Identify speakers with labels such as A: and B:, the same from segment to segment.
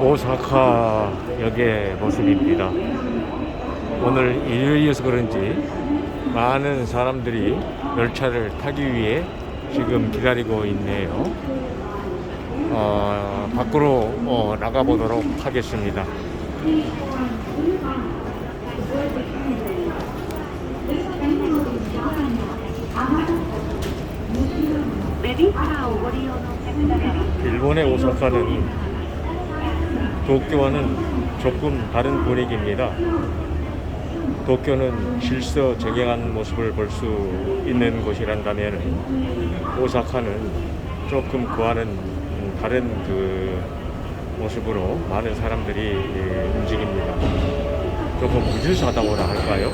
A: 오사카 역의 모습입니다. 오늘 일요일이어서 그런지 많은 사람들이 열차를 타기 위해 지금 기다리고 있네요. 밖으로 나가보도록 하겠습니다. 일본의 오사카는 도쿄와는 조금 다른 분위기입니다. 도쿄는 질서정연한 모습을 볼 수 있는 곳이란다면 오사카는 조금 그와는 다른 모습으로 많은 사람들이 움직입니다. 조금 무질서하다고나 할까요?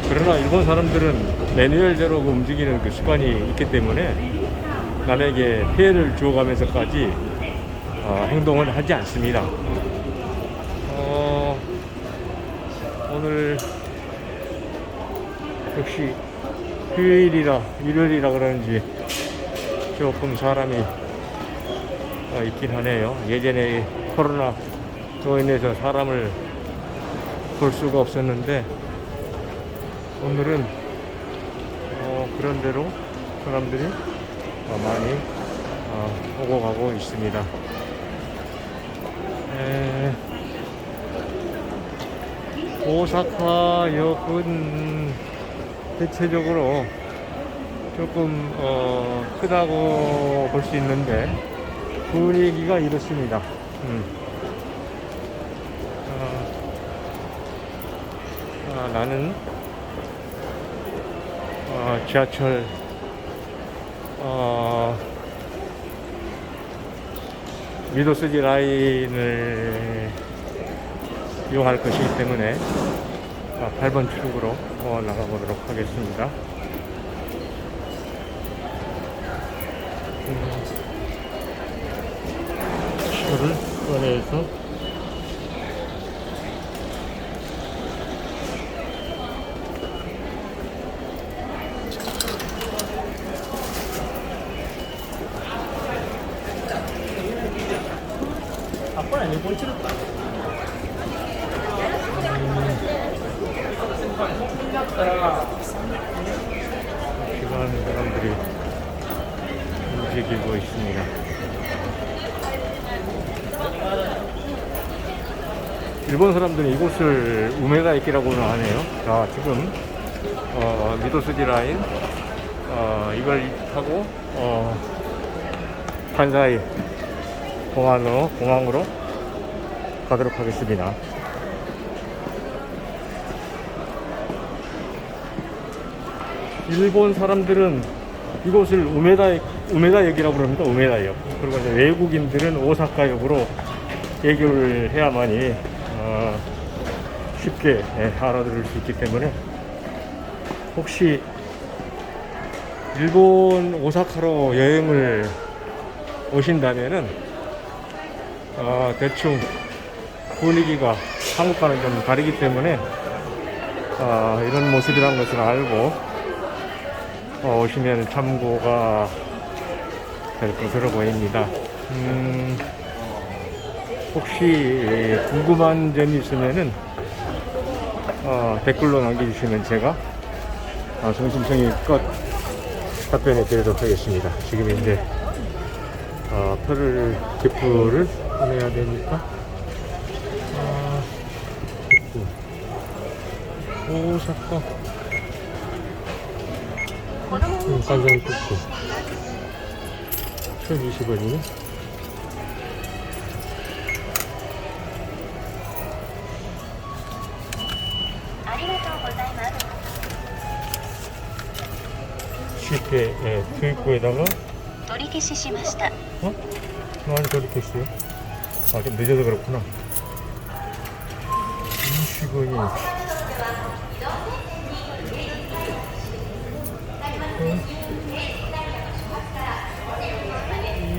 A: 그러나 일본 사람들은 매뉴얼대로 움직이는 움직이는 습관이 있기 때문에 남에게 피해를 주어가면서까지 행동을 하지 않습니다. 오늘 역시 일요일이라 그런지 조금 사람이 있긴 하네요. 예전에 코로나로 인해서 사람을 볼 수가 없었는데 오늘은 그런 대로 사람들이 많이 오고 가고 있습니다. 오사카 역은 대체적으로 조금 크다고 볼 수 있는데 분위기가 이렇습니다. 나는 지하철 미도스지 라인을 이용할 것이기 때문에 8번 출구로 나가보도록 하겠습니다. 이거를 꺼내서 많은 사람들이 움직이고 있습니다. 일본 사람들은 이곳을 우메다駅라고는 하네요. 자, 지금 미도스지 라인 이걸 타고 간사이 공항으로 가도록 하겠습니다. 일본 사람들은 이곳을 우메다역이라고 부릅니다. 우메다역. 그리고 이제 외국인들은 오사카역으로 얘기를 해야만이 쉽게 알아들을 수 있기 때문에 혹시 일본 오사카로 여행을 오신다면은 대충 분위기가 한국과는 좀 다르기 때문에 이런 모습이라는 것을 알고 오시면 참고가 될 것으로 보입니다. 혹시 궁금한 점이 있으면은 댓글로 남겨주시면 제가 성심성의껏 답변해 드리도록 하겠습니다. 지금 이제 기표를 꺼내야 되니까 오사카 간장이 뜯고 1020원이네. 쉽게 투입구에다가 많이 돌이켰어요. 좀 늦어서 그렇구나. 20원이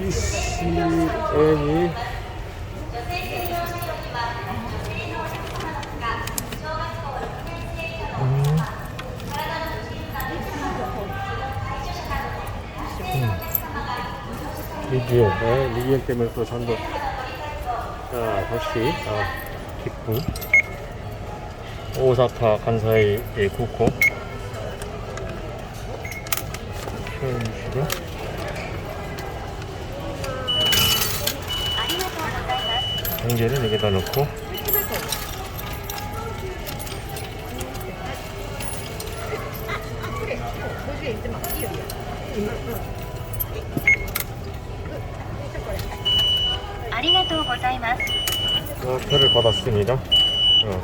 A: ECN이 미기행 때문에 또 전도. 자, 다시, 기프. 오사카 간사이 국호. 표현주시고. 경제를 여기다 넣고. 표를 받았습니다.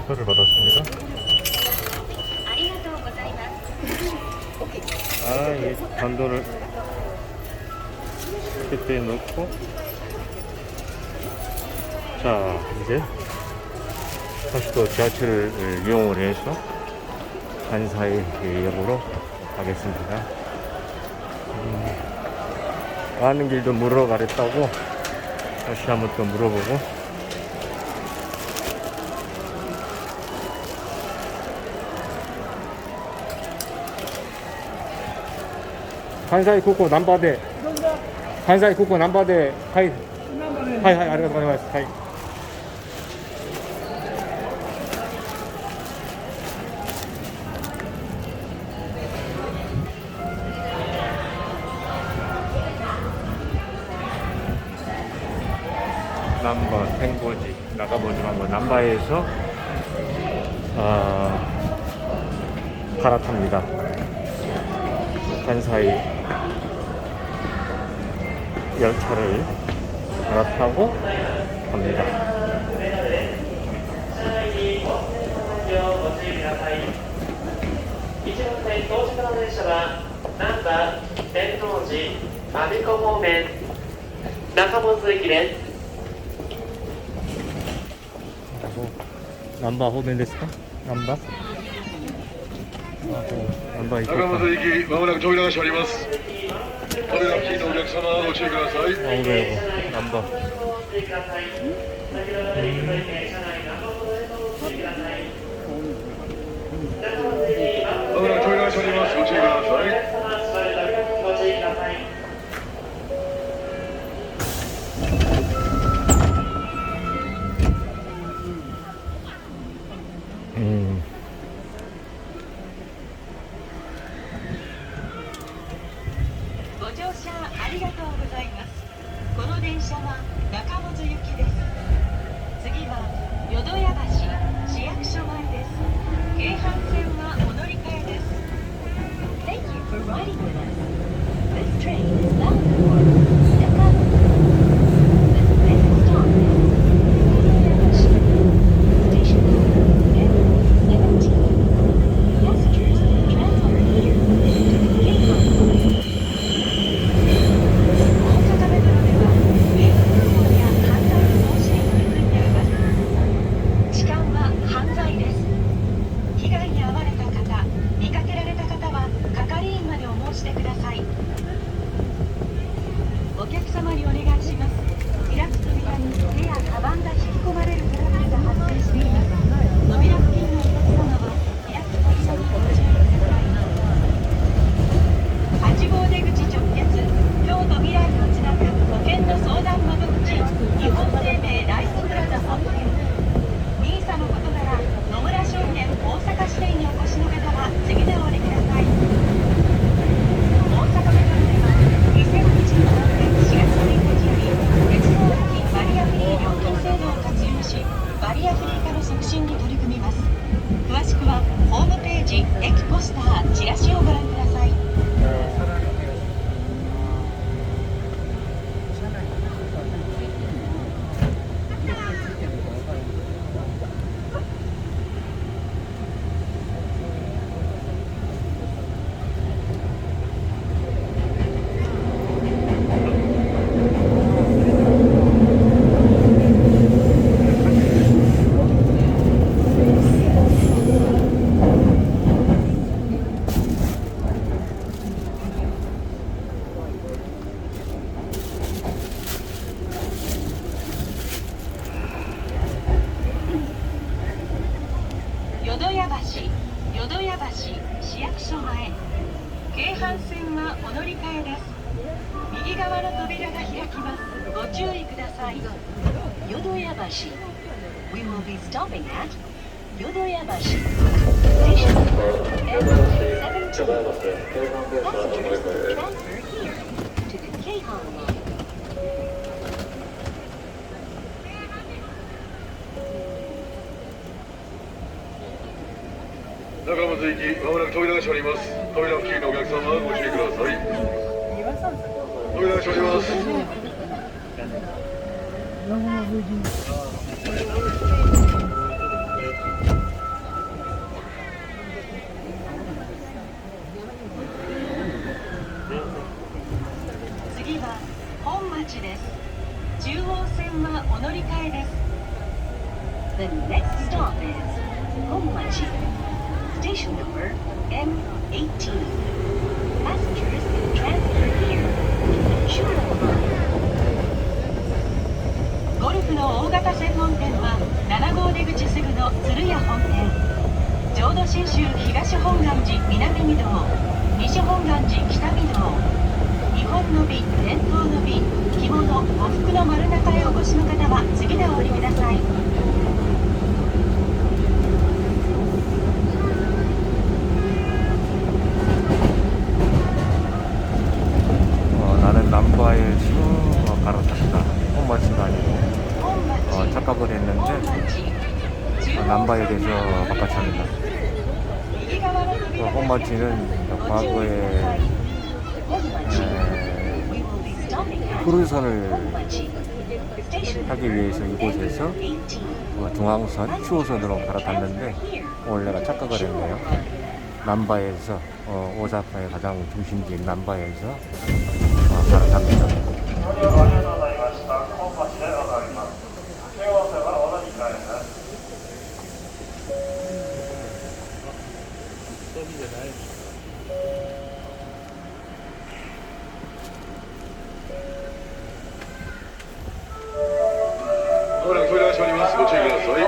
A: 표를 받았습니다. 이 반도를 그때 넣고. 자, 이제 다시 또 지하철을 이용을 해서 간사이 역으로 가겠습니다. 가는 길도 물어가랬다고 다시 한번 또 물어보고. 간사이 국고 남바데. 간사이 국고 남바데. 하이. 하이, 아리가토 고자이마스. 하이. 남바, 생고지, 나가보지 말고 남바에서 갈아탑니다. 간사이 열차를 갈아타고 갑니다. 남바 호벤ですか? 남바?
B: 中本行きまもなく扉が閉まります。扉付近のお客様ご注意ください。
A: 남바. 음.
C: ご乗車ありがとうございます。この電車は中本行きです。次は淀屋橋市役所前です。京阪線はお乗り換えです。Thank you for riding with us. This train is bound for Nakamoto. The next stop is 淀屋橋。Station code N17. Passengers transfer here to Keikon.
B: お
C: さい。淀屋橋 We will be stopping at 淀屋橋 Station number M17 Passengers transfer here to the Keihan line.
B: 中松行き、まもなく扉が閉まります。扉付近のお客様はご注意ください。扉が閉まります。
C: 次は本町です。中央線はお乗り換えです。The next stop is 本町 Station number M18. Passengers can transfer here to the Chuo line. ゴルフの大型専門店は7号出口すぐの鶴屋本店。浄土真宗東本願寺南御堂、西本願寺北御堂、日本の美、伝統の美、着物、呉服の丸中へお越しの方は次でお降りください。
A: 나는 남바에서 갈아탔다. 홈마치가 아니고 착각을 했는데 남바역에서 바깥차입니다. 홈마치는 과거에 크루즈선을 타기 위해서 이곳에서 중앙선, 추호선으로 갈아탔는데 오늘 내가 착각을 했네요. 남바에서 오사카의 가장 중심지인 남바에서 갈아탑니다.
B: 오늘扉が閉まります。ご注意ください。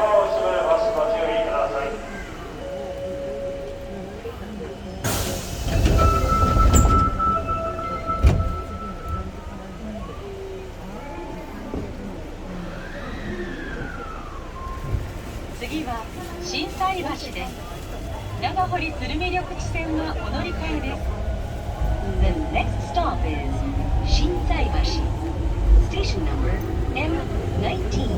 C: 次は心斎橋です。長堀鶴見緑地線はお乗り換えです。The next stop is 心斎橋 Station number M19.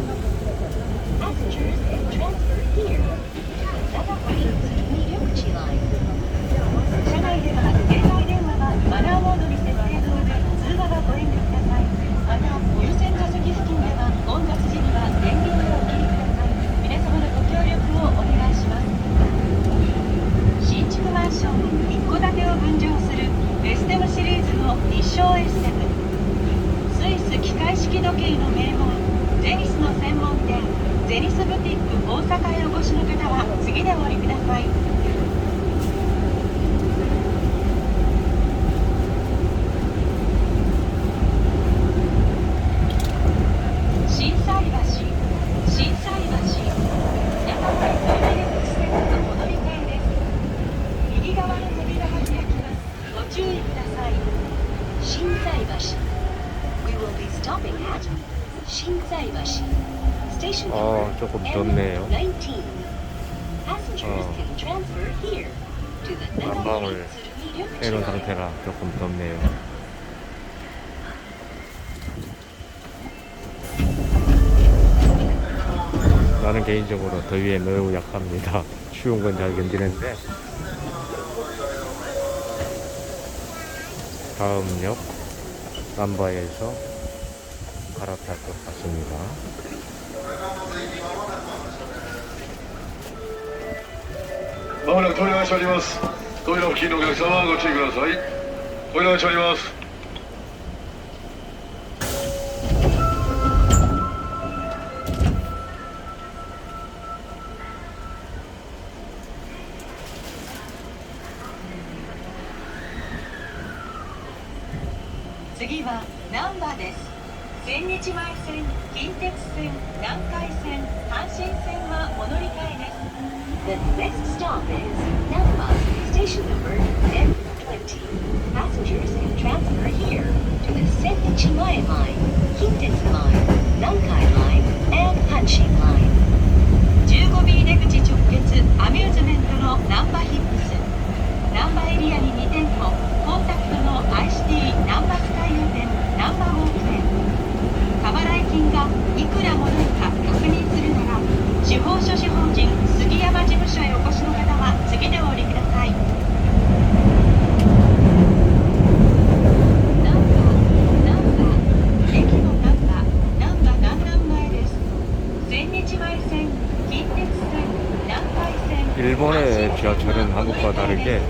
C: Passengers can transfer here to the 長堀鶴見緑地 line. 車内では携帯電話はマナーモードに設定の上通話はご遠慮ください。また優先座席付近では混雑時には電源をお切りください。 皆様のご協力をお願いします。新築マンション一戸建てを分譲するエステムシリーズの日照エステム。スイス機械式時計の名門ゼニスの専門店ゼニスブティック大阪へお越しの方は次でお降りください。心斎橋 心斎橋 長堀鶴見緑地線のお乗り換えです。右側の扉が開きます。ご注意ください。心斎橋 We will be stopping at 心斎橋 Station number
A: 조금 덥네요.
C: M19. Passengers can transfer here to the長堀
A: 난방을
C: 鶴見緑地
A: 해놓은
C: line.
A: 상태라 조금 덥네요. 나는 개인적으로 더위에 매우 약합니다. 추운 건 잘 견디는데 다음 역 남바에서 갈아탈 것 같습니다.
B: まもなく扉が閉まります。扉付近のお客様はご注意ください。扉が閉まります。
C: 次は難波です。千日前線、近鉄線、南海線、阪神線はお乗り換えです。The next stop is Namba, station number M20. Passengers can transfer here to the 千日前line, 近鉄line, 南
A: 지하철은 한국과 다르게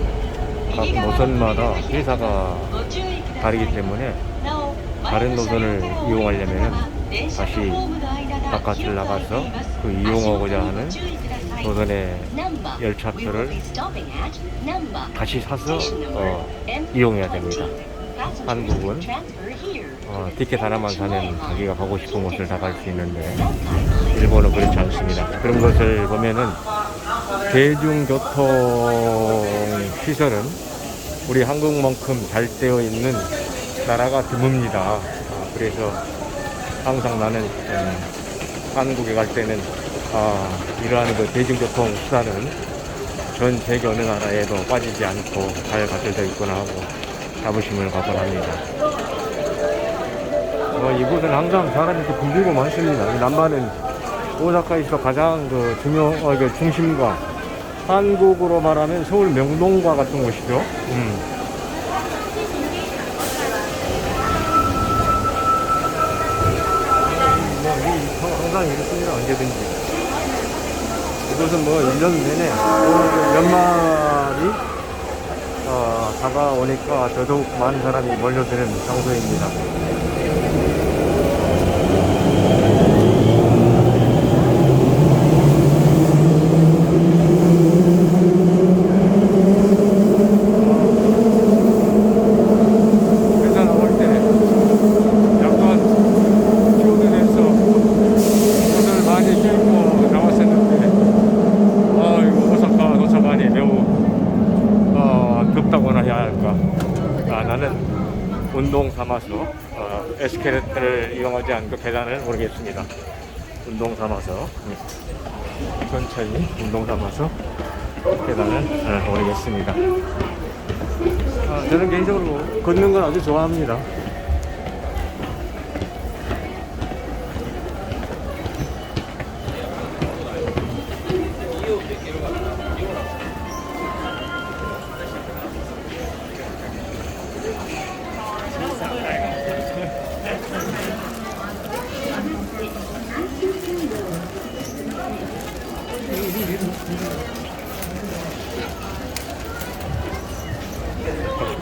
A: 각 노선마다 회사가 다르기 때문에 다른 노선을 이용하려면 다시 바깥을 나가서 그 이용하고자 하는 노선의 열차표를 다시 사서 이용해야 됩니다. 한국은 티켓 하나만 사면 자기가 가고 싶은 곳을 다 갈 수 있는데 일본은 그렇지 않습니다. 그런 것을 보면은 대중교통 시설은 우리 한국만큼 잘 되어 있는 나라가 드뭅니다. 그래서 항상 나는 한국에 갈 때는 이러한 그 대중교통 수단은 전 세계 어느 나라에도 빠지지 않고 잘 갖춰져 있구나 하고 자부심을 갖곤 합니다. 이곳은 항상 사람이 이렇게 붐비고 많습니다. 이 남바는 오사카에서 가장 그 중심과 한국으로 말하면 서울 명동과 같은 곳이죠. 항상 이렇습니다. 언제든지. 이곳은 뭐 1년 내내 연말이 다가오니까 더더욱 많은 사람이 몰려드는 장소입니다. 회사 나올 때 약간 피곤해서 옷을 많이 입고 나왔었는데 이거 오사카 도착하니 매우 덥다고나 해야 할까. 나는 운동 삼아서 에스컬레이터를 이용하지 않고 계단을 오르겠습니다. 운동 삼아서 천천히 운동 삼아서 계단을 오르겠습니다. 저는 개인적으로 걷는 걸 아주 좋아합니다.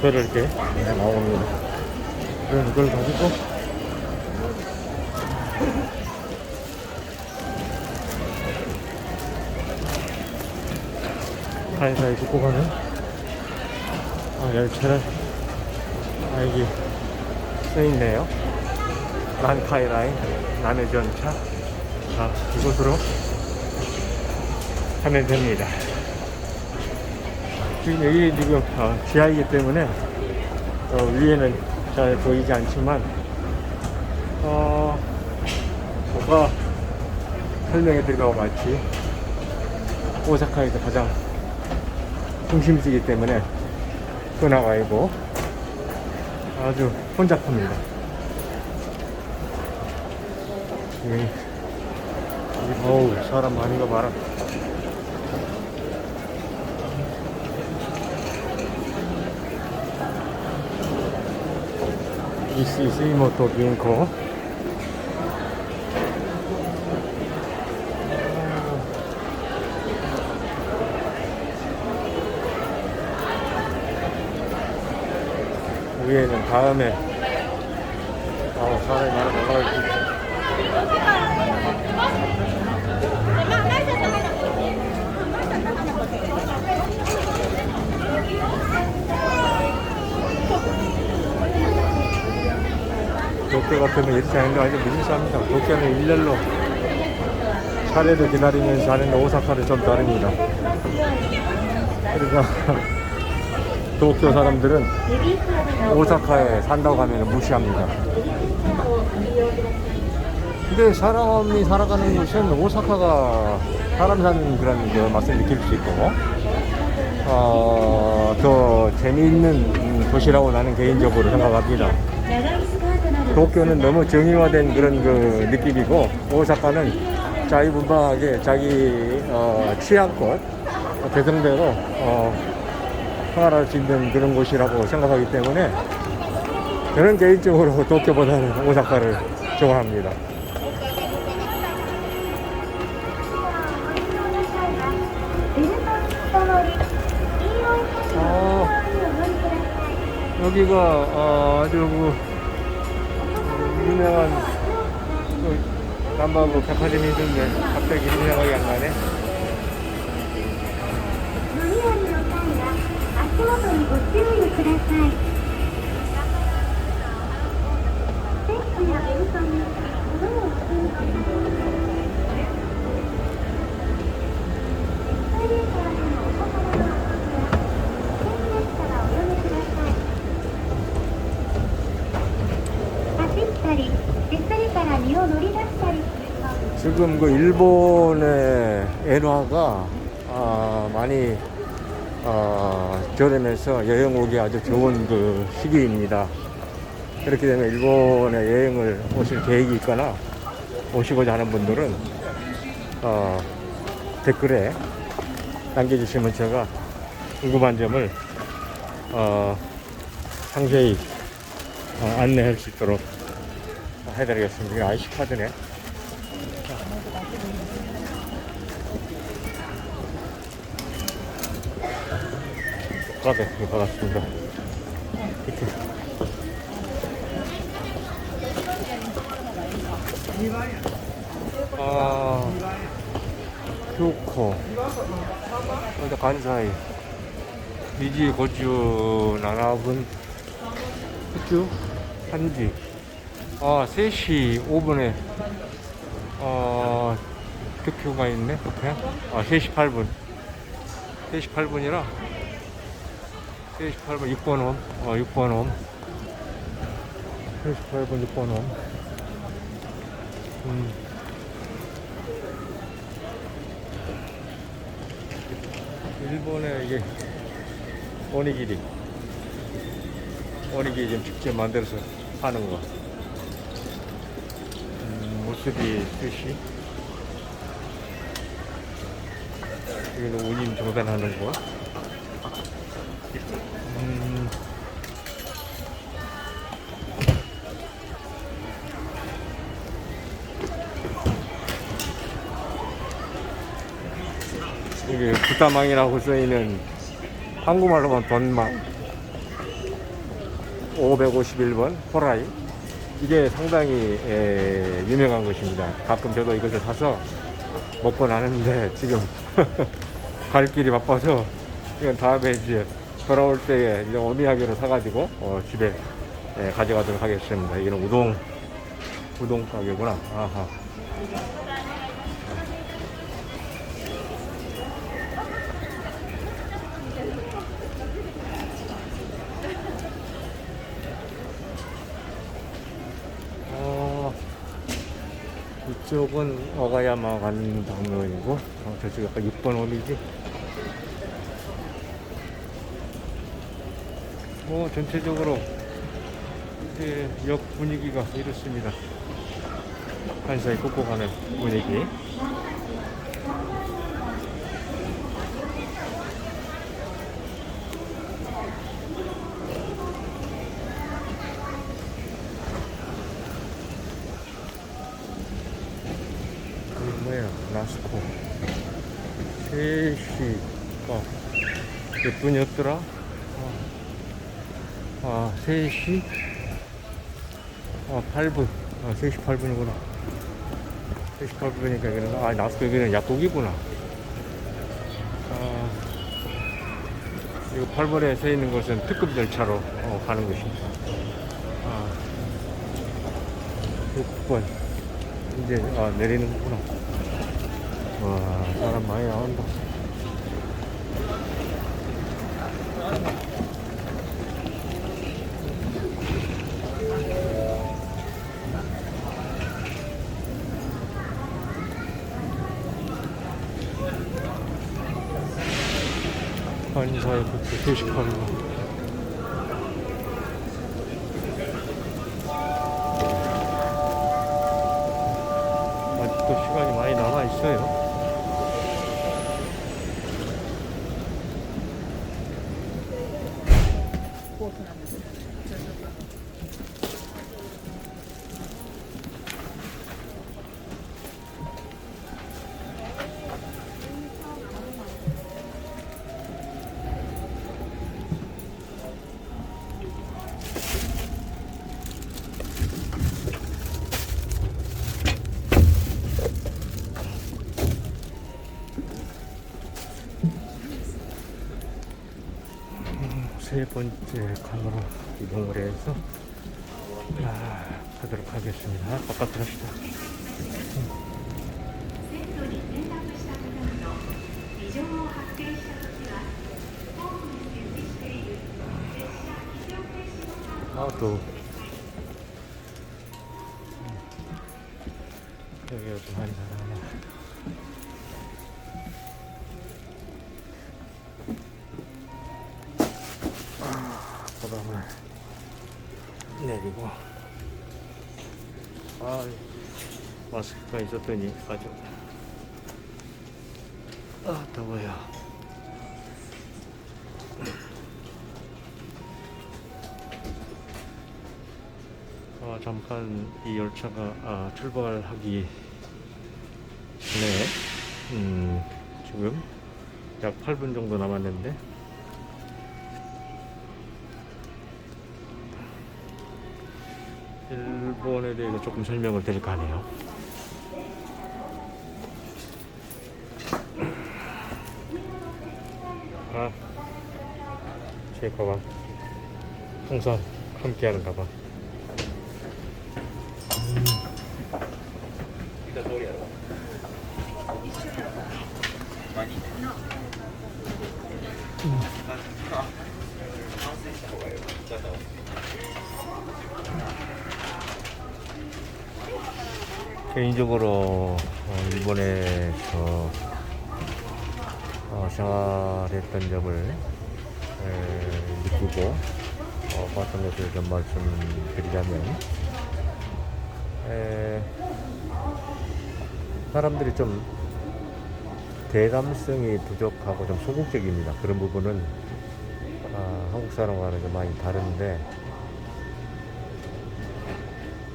A: 를 이렇게 나옵니다. 그래서 그걸 가지고 사이사이 굽고 가는 열차를 여기 써있네요. 난카이라인 남해전차 이곳으로 가면 됩니다. 지금 여기 지금 지하이기 때문에 위에는 잘 보이지 않지만 뭐가 설명해 드린 것과 같이 오사카에서 가장 중심지이기 때문에 번화가이고 아주 혼잡합니다. 어우 사람 많은 거 봐라. 이시모토銀行위에는 다음에 사람이 많이 올라갈 수 있어. 도쿄 같으면 이렇게 하는 게 아주 무지삽니다. 도쿄는 일렬로 차례를 기다리면서 하는데 오사카는 좀 다릅니다. 그러니까 도쿄 사람들은 오사카에 산다고 하면 무시합니다. 근데 사람이 살아가는 곳은 오사카가 사람 사는 그런 맛을 느낄 수 있고 더 재미있는 도시라고 나는 개인적으로 생각합니다. 도쿄는 너무 정의화된 그런 그 느낌이고 오사카는 자유분방하게 자기 취향껏 개성대로 생활할 수 있는 그런 곳이라고 생각하기 때문에 저는 개인적으로 도쿄보다는 오사카를 좋아합니다. 여기가 아주 유명한 남바부 백화점이 있는데 갑자기 생각이 안 나네.
D: 乗り降りの際は足元にご注意ください。セットやベルトに物を積んでください。エスカレーターでのお子様のお越しは点列からおやめください。走ったり手すりから身を乗り出したりすると
A: 지금 그 일본의 엔화가 많이 저렴해서 여행 오기 아주 좋은 그 시기입니다. 그렇게 되면 일본에 여행을 오실 계획이 있거나 오시고자 하는 분들은 댓글에 남겨주시면 제가 궁금한 점을 상세히 안내할 수 있도록 해드리겠습니다. 이게 IC카드네. 카드 받았습니다. 이렇게. 교코, 간사이, 미지 고주 나나분, 후주, 한지. 3시 5분에 특효가 있네. 3시 8분. 3시 8분이라 3시 8분 6번 홈. 6번 홈. 3시 8분 6번 홈. 일본의 이게 오니기리 좀 직접 만들어서 파는 거. 모스비 스시. 여기는 운임 조단하는 거. 이게 부타망이라고 써있는 한국말로만 돈망 551번 호라이. 이게 상당히 유명한 것입니다. 가끔 저도 이것을 사서 먹곤 하는데 지금 갈 길이 바빠서 이건 다음에 이제 돌아올 때에 이제 어미하기로 사가지고 집에 가져가도록 하겠습니다. 이거는 우동 가게구나. 아하. 이쪽은 어가야마 가는 방면이고, 저쪽 약간 6번 홈이지. 전체적으로 이제 역 분위기가 이렇습니다. 간사이 꽂고 가는 분위기. 라스코 3시가 몇 분이었더라? 3시 8분. 3시 8분이구나. 3시 8분이니까 여기는 라스코 여기는 약국이구나. 이거 8번에 서 있는 것은 특급 열차로 가는 것입니다. 6번 이제 내리는 거구나. 와, 사람 많이 나온다. 한사의 국수 3시 8분. 아직도 시간이 많이 남아 있어요. 세 번째 칸으로 이동을 해서 가도록 하겠습니다. 바깥으로 합시다.
D: 線路に転落した方など異常を発見したときはホームに設置している列車非常停止ボタンを
A: 또 여기가 좀 많이 나가나. 바람을 내리고 마스크가 있었더니 아주 더워요. 잠깐 이 열차가 출발하기 전에 지금 약 8분 정도 남았는데 일본에 대해서 조금 설명을 드릴까 하네요. 제 가방 항상 함께하는 가방. 개인적으로 일본에서 생활했던 점을 느끼고 봤던 것을 좀 말씀드리자면 사람들이 좀 대담성이 부족하고 좀 소극적입니다. 그런 부분은 한국 사람과는 좀 많이 다른데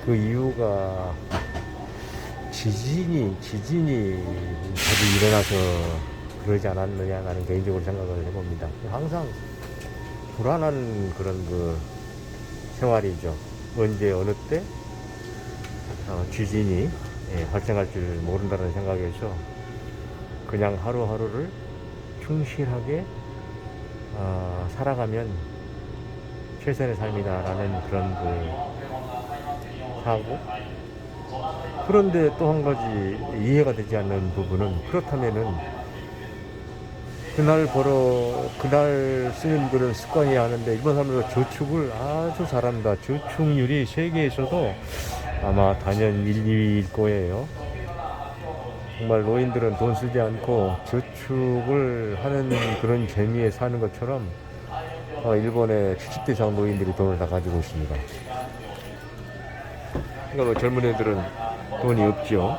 A: 그 이유가 지진이 자주 일어나서 그러지 않았느냐 나는 개인적으로 생각을 해봅니다. 항상 불안한 그런 그 생활이죠. 언제 어느 때 지진이 발생할 줄 모른다는 생각에서 그냥 하루하루를 충실하게 살아가면 최선의 삶이다라는 그런 그 사고. 그런데 또 한 가지 이해가 되지 않는 부분은 그렇다면은 그날 쓰는 그런 습관이 하는데 일본 사람들 저축을 아주 잘합니다. 저축률이 세계에서도 아마 단연 1, 2위일 거예요. 정말 노인들은 돈 쓰지 않고 저축을 하는 그런 재미에 사는 것처럼 일본의 70대 이상 노인들이 돈을 다 가지고 있습니다. 그러니까 젊은 애들은 돈이 없죠.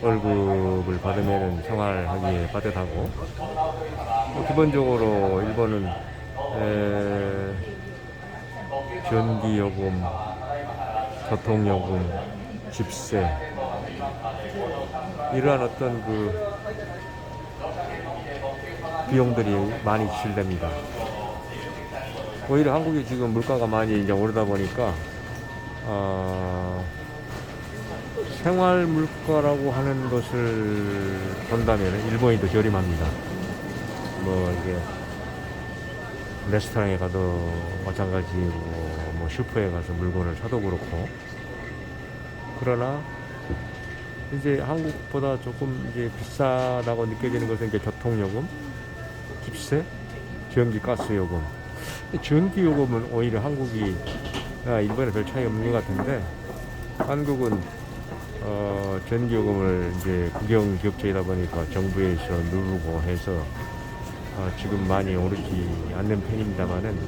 A: 월급을 받으면 생활하기에 빠듯하고 기본적으로 일본은 전기요금, 교통요금, 집세 이러한 어떤 그 비용들이 많이 지출됩니다. 오히려 한국이 지금 물가가 많이 이제 오르다 보니까 생활 물가라고 하는 것을 본다면 일본이 더 저렴합니다. 이게 레스토랑에 가도 마찬가지고 슈퍼에 가서 물건을 사도 그렇고. 그러나 이제 한국보다 조금 이제 비싸다고 느껴지는 것은 이제 교통요금, 집세, 전기, 가스요금. 전기요금은 오히려 한국이 일본에 별 차이 없는 것 같은데 한국은 전기요금을 이제 국영기업체이다 보니까 정부에서 누르고 해서 지금 많이 오르지 않는 편입니다만은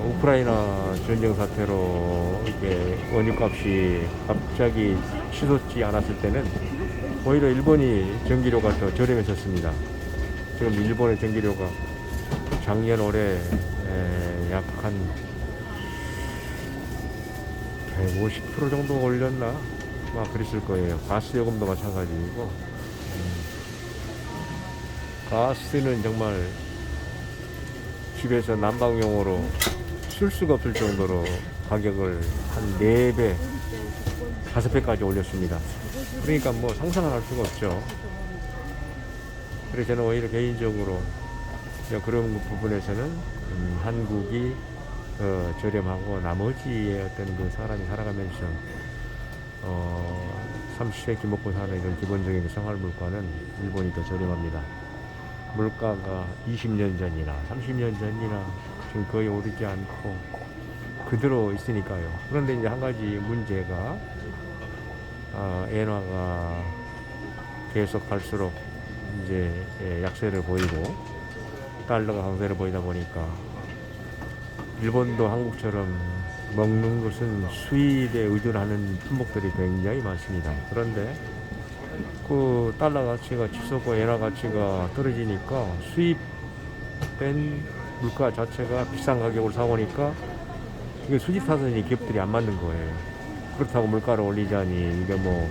A: 우크라이나 전쟁 사태로 이게 원유값이 갑자기 치솟지 않았을 때는 오히려 일본이 전기료가 더 저렴했었습니다. 지금 일본의 전기료가 작년 올해 약 한 150% 정도 올렸나? 그랬을 거예요. 가스 요금도 마찬가지이고, 가스는 정말 집에서 난방용으로 쓸 수가 없을 정도로 가격을 한 4배, 5배까지 올렸습니다. 그러니까 상상을 할 수가 없죠. 그래서 저는 오히려 개인적으로 그런 부분에서는 한국이 저렴하고 나머지의 어떤 그 사람이 살아가면서 30세기 먹고 사는 이런 기본적인 생활 물가는 일본이 더 저렴합니다. 물가가 20년 전이나 30년 전이나 지금 거의 오르지 않고 그대로 있으니까요. 그런데 이제 한 가지 문제가 엔화가 계속 갈수록 이제 약세를 보이고 달러가 강세를 보이다 보니까 일본도 한국처럼 먹는 것은 수입에 의존하는 품목들이 굉장히 많습니다. 그런데 그 달러 가치가 치솟고 엔화 가치가 떨어지니까 수입된 물가 자체가 비싼 가격으로 사오니까 이게 수지 타선이 기업들이 안 맞는 거예요. 그렇다고 물가를 올리자니 이게 뭐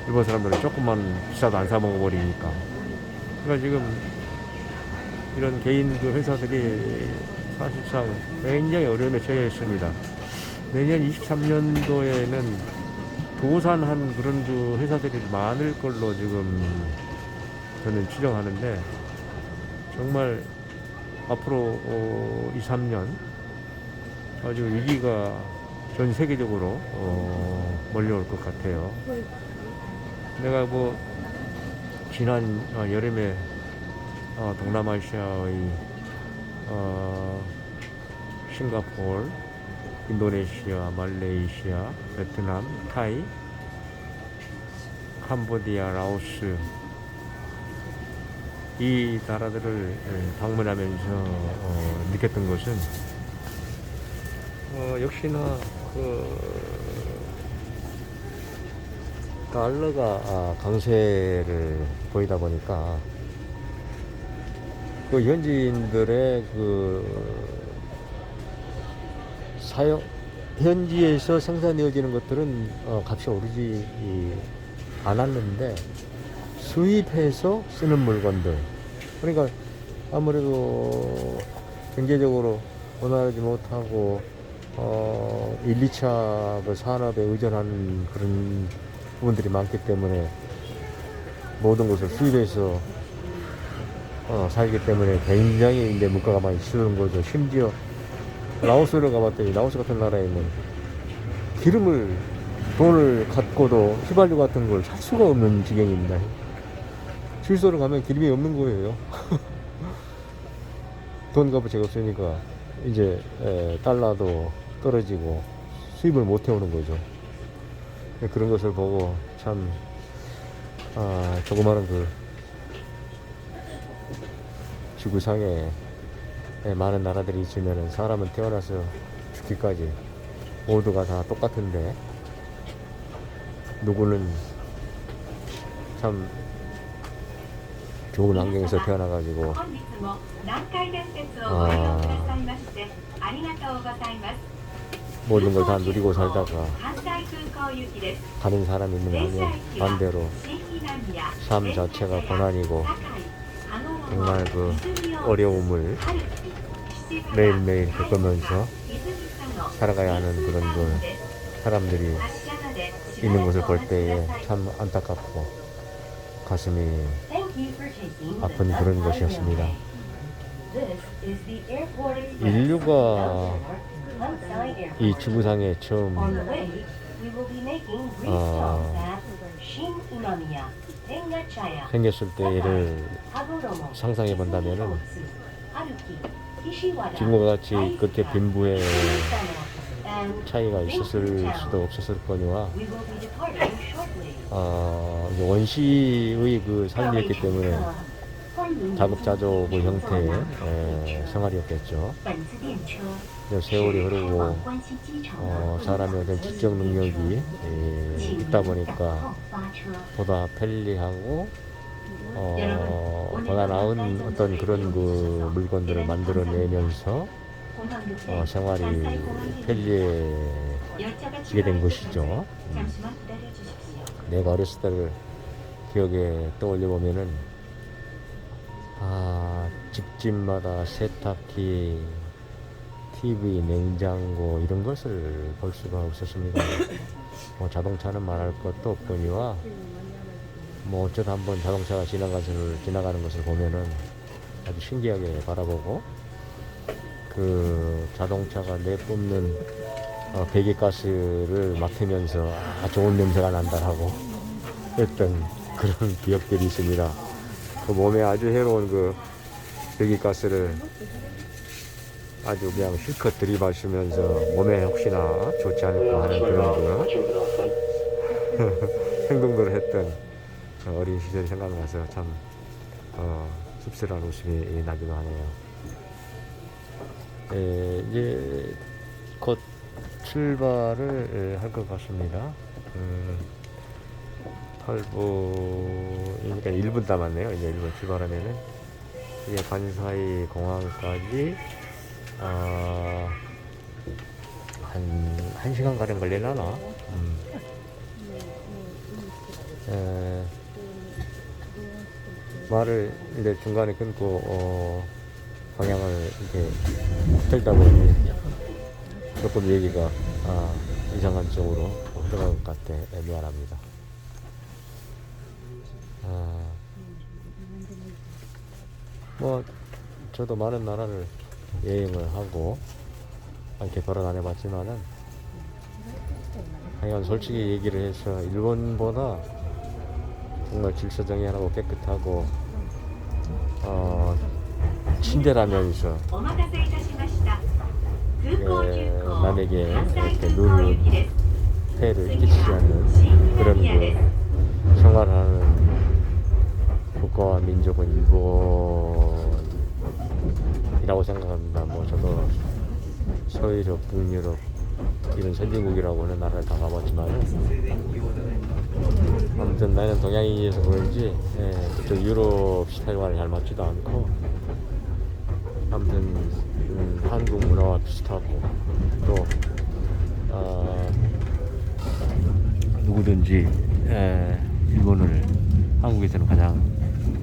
A: 일본 사람들은 조금만 비싸도 안 사 먹어버리니까. 그러니까 지금 이런 개인 그 회사들이 사실상 굉장히 어려움에 처해 있습니다. 내년 23년도에는 도산한 그런 그 회사들이 많을 걸로 지금 저는 추정하는데, 정말 앞으로 2, 3년 아주 위기가 전 세계적으로 몰려올 것 같아요. 내가 뭐 지난 여름에 동남아시아의 싱가포르, 인도네시아, 말레이시아, 베트남, 타이, 캄보디아, 라오스 이 나라들을 방문하면서 느꼈던 것은 역시나 달러가 강세를 보이다 보니까 그 현지인들의 현지에서 생산되어지는 것들은 값이 오르지 않았는데 수입해서 쓰는 물건들, 그러니까 아무래도 경제적으로 원활하지 못하고 1, 2차 그 산업에 의존하는 그런 부분들이 많기 때문에 모든 것을 수입해서 살기 때문에 굉장히 이제 물가가 많이 치솟는 거죠. 심지어 라오스를 가봤더니 라오스 같은 나라에는 돈을 갖고도 휘발유 같은 걸 살 수가 없는 지경입니다. 주유소를 가면 기름이 없는 거예요. 돈 값어치가 없으니까 이제 달러도 떨어지고 수입을 못 해오는 거죠. 그런 것을 보고 참 조그마한 그 지구상에 많은 나라들이 있으면 사람은 태어나서 죽기까지 모두가 다 똑같은데 누구는 참 좋은 환경에서 태어나가지고 모든 걸 다 누리고 살다가 가는 사람이 있는 반면 반대로 삶 자체가 고난이고 정말 그 어려움을 매일매일 겪으면서 살아가야 하는 그런 그 사람들이 있는 것을 볼 때에 참 안타깝고 가슴이 아픈 그런 것이었습니다. 인류가 이 지구상에 처음 생겼을 때를 상상해 본다면은 지금과 같이 그렇게 빈부의 차이가 있었을 수도 없었을 거니와 원시의 그 삶이었기 때문에 자급자족의 형태의 생활이었겠죠. 세월이 흐르고 사람의 어떤 지적 능력이 있다 보니까 보다 편리하고 보다 나은 어떤 그런 그 물건들을 만들어내면서 생활이 편리해지게 된 것이죠. 내가 어렸을 때를 기억에 떠올려 보면은 집집마다 세탁기, TV, 냉장고 이런 것을 볼 수가 없었습니다. 뭐 자동차는 말할 것도 없거니와 뭐 어쩌다 한번 자동차가 지나가는 것을 보면은 아주 신기하게 바라보고 그 자동차가 내뿜는 배기가스를 맡으면서 좋은 냄새가 난다 하고 했던 그런 기억들이 있습니다. 그 몸에 아주 해로운 그 배기가스를 아주 그냥 실컷 들이마시면서 몸에 혹시나 좋지 않을까 하는 그런 그 행동들을 했던 어린 시절이 생각나서 참 씁쓸한 웃음이 나기도 하네요. 이제 곧 출발을 할 것 같습니다. 8분, 그러니까 1분 남았네요. 이제 1분 출발하면은 이게 관사이 공항까지 한 1시간 가량 걸리려나? 말을 이제 중간에 끊고 방향을 이렇게 틀다 보니 조금 얘기가 이상한 쪽으로 흘러간 것 같아 미안합니다. 뭐 저도 많은 나라를 여행을 하고 이렇게 돌아다녀봤지만은 하여간 솔직히 얘기를 해서 일본보다 정말 질서정연하고 깨끗하고 친절하면서
D: お待たせいたしました。空港急行
A: 남에게
D: 関西
A: 이렇게
D: 空港行き
A: 누를
D: です。
A: 폐를
D: 次
A: 끼치지
D: は
A: 않는
D: 新
A: 그런
D: 南です。
A: 그 생활하는 국가와 민족은 일본이라고 생각합니다. 뭐 저도 서유럽, 북유럽 이런 선진국이라고 하는 나라를 다 가봤지만 아무튼 나는 동양인이어서 그런지 그쪽 유럽 스타일과는 잘 맞지도 않고 아무튼 한국 문화와 비슷하고 또 누구든지 일본을 한국에서는 가장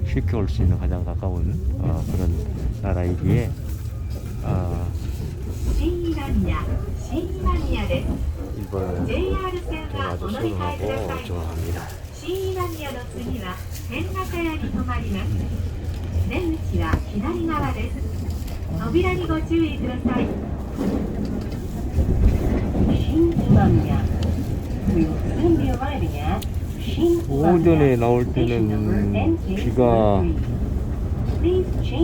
A: 쉽게 올 수 있는 가장 가까운 그런 나라이기에
D: 新南です。
A: 일본을
D: JR 線は
A: 아주
D: お乗り換えくだ
A: 선호하고
D: さい。
A: 좋아합니다.
D: 新南の次は天ヶ茶屋に停まります。出口は左側です。扉にご注意ください。新南宮。We will soon be arriving at
A: 오전에 나올 때는 비가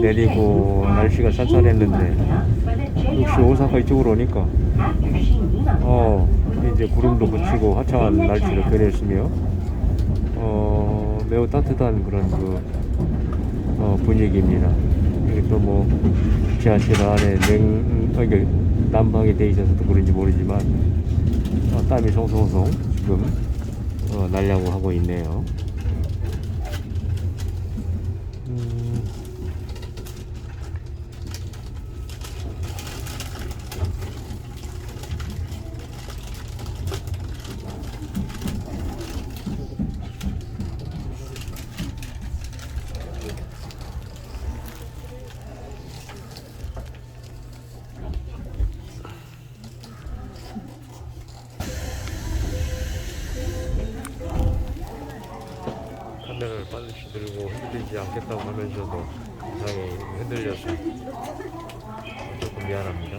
A: 내리고 날씨가 쌀쌀했는데 역시 오사카 이쪽으로 오니까 이제 구름도 붙이고 화창한 날씨로 변했으며 매우 따뜻한 그런 그 분위기입니다. 이게 또 뭐 지하실 안에 이게 난방이 돼 있어서 또 그런지 모르지만 땀이 송송송 지금 날려고 하고 있네요. 카메라를 반드시 들고 흔들리지 않겠다고 하면서도 이상하게 흔들려서 조금 미안합니다.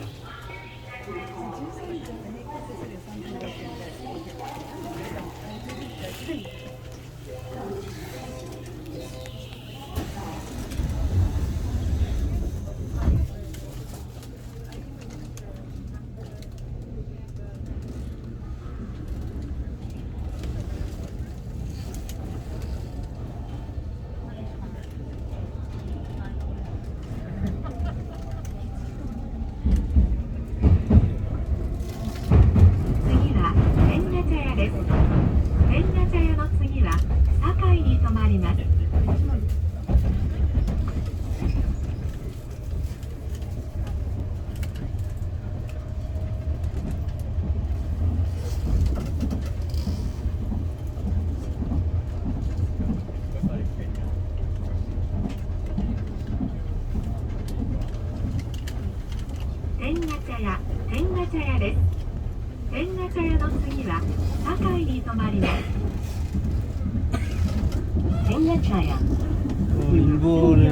A: 일본에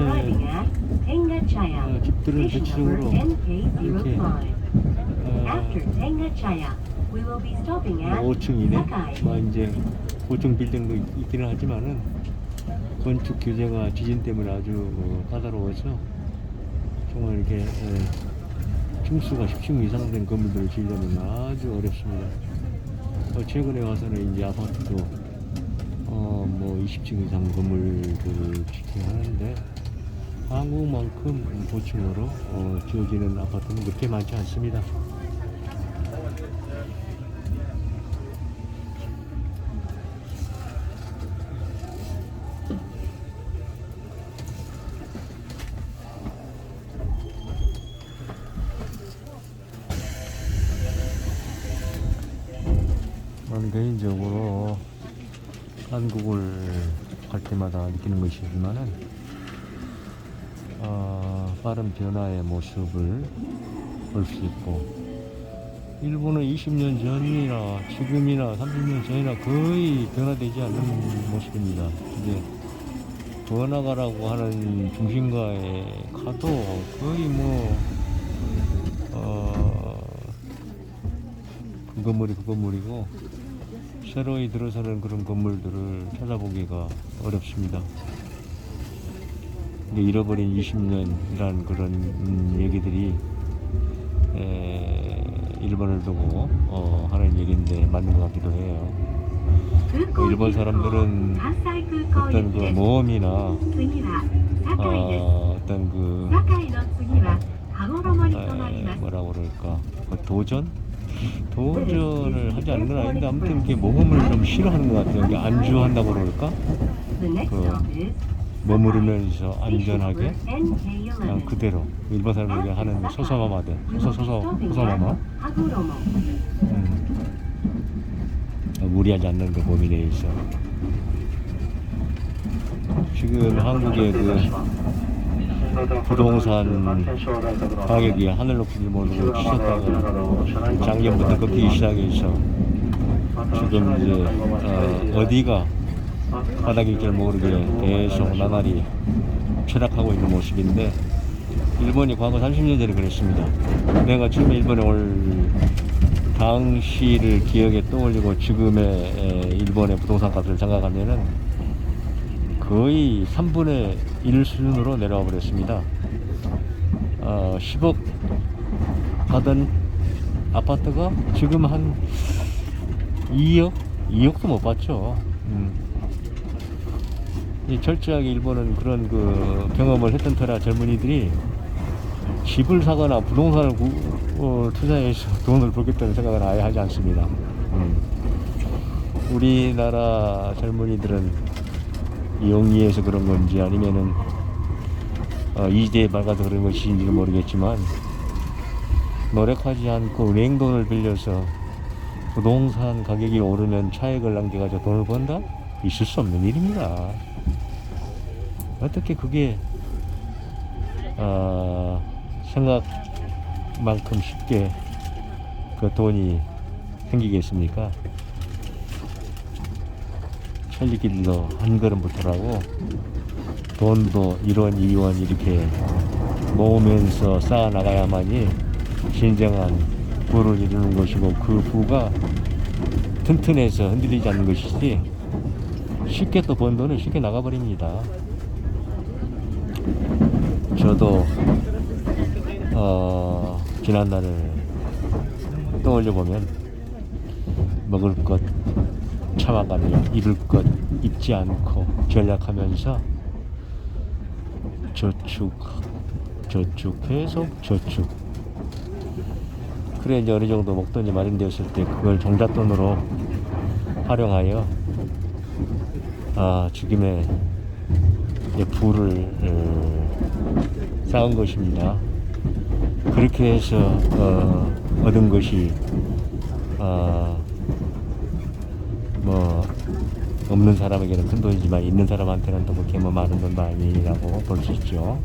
A: 집들은 대체적으로 이렇게
D: After Tenggachaya, we will be stopping at
A: 5층이네.
D: Sakai.
A: 뭐 이제 5층 빌딩도 있기는 하지만은 건축 규제가 지진 때문에 아주 까다로워서 정말 이렇게 층수가 10층 이상 된 건물들을 지으려면 아주 어렵습니다. 최근에 와서는 이제 아파트도 뭐 20층 이상 건물들을 짓긴 하는데 한국만큼 고층으로 지어지는 아파트는 그렇게 많지 않습니다. 저는 개인적으로 한국을 갈 때마다 느끼는 것이지만은 빠른 변화의 모습을 볼 수 있고, 일본은 20년 전이나 지금이나 30년 전이나 거의 변화되지 않는 모습입니다. 이제 번화가라고 하는 중심가에 가도 거의 그 건물이 그 건물이고, 새로이 들어서는 그런 건물들을 찾아보기가 어렵습니다. 근데 잃어버린 20년이라는 그런 얘기들이 일본을 두고 하는 얘기인데 맞는 것 같기도 해요. 일본 사람들은 어떤 그 모험이나 어떤 그 뭐라고 그럴까, 그 도전을 하지 않는 건 아닌데 아무튼 이렇게 모험을 좀 싫어하는 것 같아요. 이게 안주한다고 그럴까? 머무르면서 안전하게 그냥 그대로 일본 사람들이 하는 소소마마들, 소소마마 무리하지 않는 그 범위 내에 있어. 지금 한국의 그 부동산 가격이 하늘 높이를 모르고 치솟다가 작년부터 꺾이기 시작해서 지금 이제 어디가 바닥일 줄 모르게 계속 나날이 추락하고 있는 모습인데, 일본이 과거 30년 전에 그랬습니다. 내가 처음에 일본에 올 당시를 기억에 떠올리고 지금의 일본의 부동산 값을 생각하면은 거의 3분의 1 수준으로 내려와 버렸습니다. 10억 하던 아파트가 지금 한 2억? 2억도 못 받죠. 철저하게 일본은 그런 그 경험을 했던 터라 젊은이들이 집을 사거나 부동산을 투자해서 돈을 벌겠다는 생각을 아예 하지 않습니다. 우리나라 젊은이들은 영리해서 그런 건지 아니면은 이제에 밝아서 그런 것인지는 모르겠지만, 노력하지 않고 은행 돈을 빌려서 부동산 가격이 오르면 차익을 남겨가지고 돈을 번다? 있을 수 없는 일입니다. 어떻게 그게 생각만큼 쉽게 그 돈이 생기겠습니까? 천리길도 한 걸음부터라고 돈도 1원 2원 이렇게 모으면서 쌓아 나가야만이 진정한 부를 이루는 것이고, 그 부가 튼튼해서 흔들리지 않는 것이지 쉽게 또 번 돈은 쉽게 나가버립니다. 저도 지난날을 떠올려보면 먹을 것 참아가며 입을 것 입지 않고 전략하면서 저축 계속 저축, 그래 이제 어느 정도 목돈이 마련되었을 때 그걸 종잣돈으로 활용하여 지금의 부를 쌓은 것입니다. 그렇게 해서 얻은 것이 뭐 없는 사람에게는 큰 돈이지만 있는 사람한테는 또 그렇게 뭐 많은 돈도 아니라고 볼 수 있죠.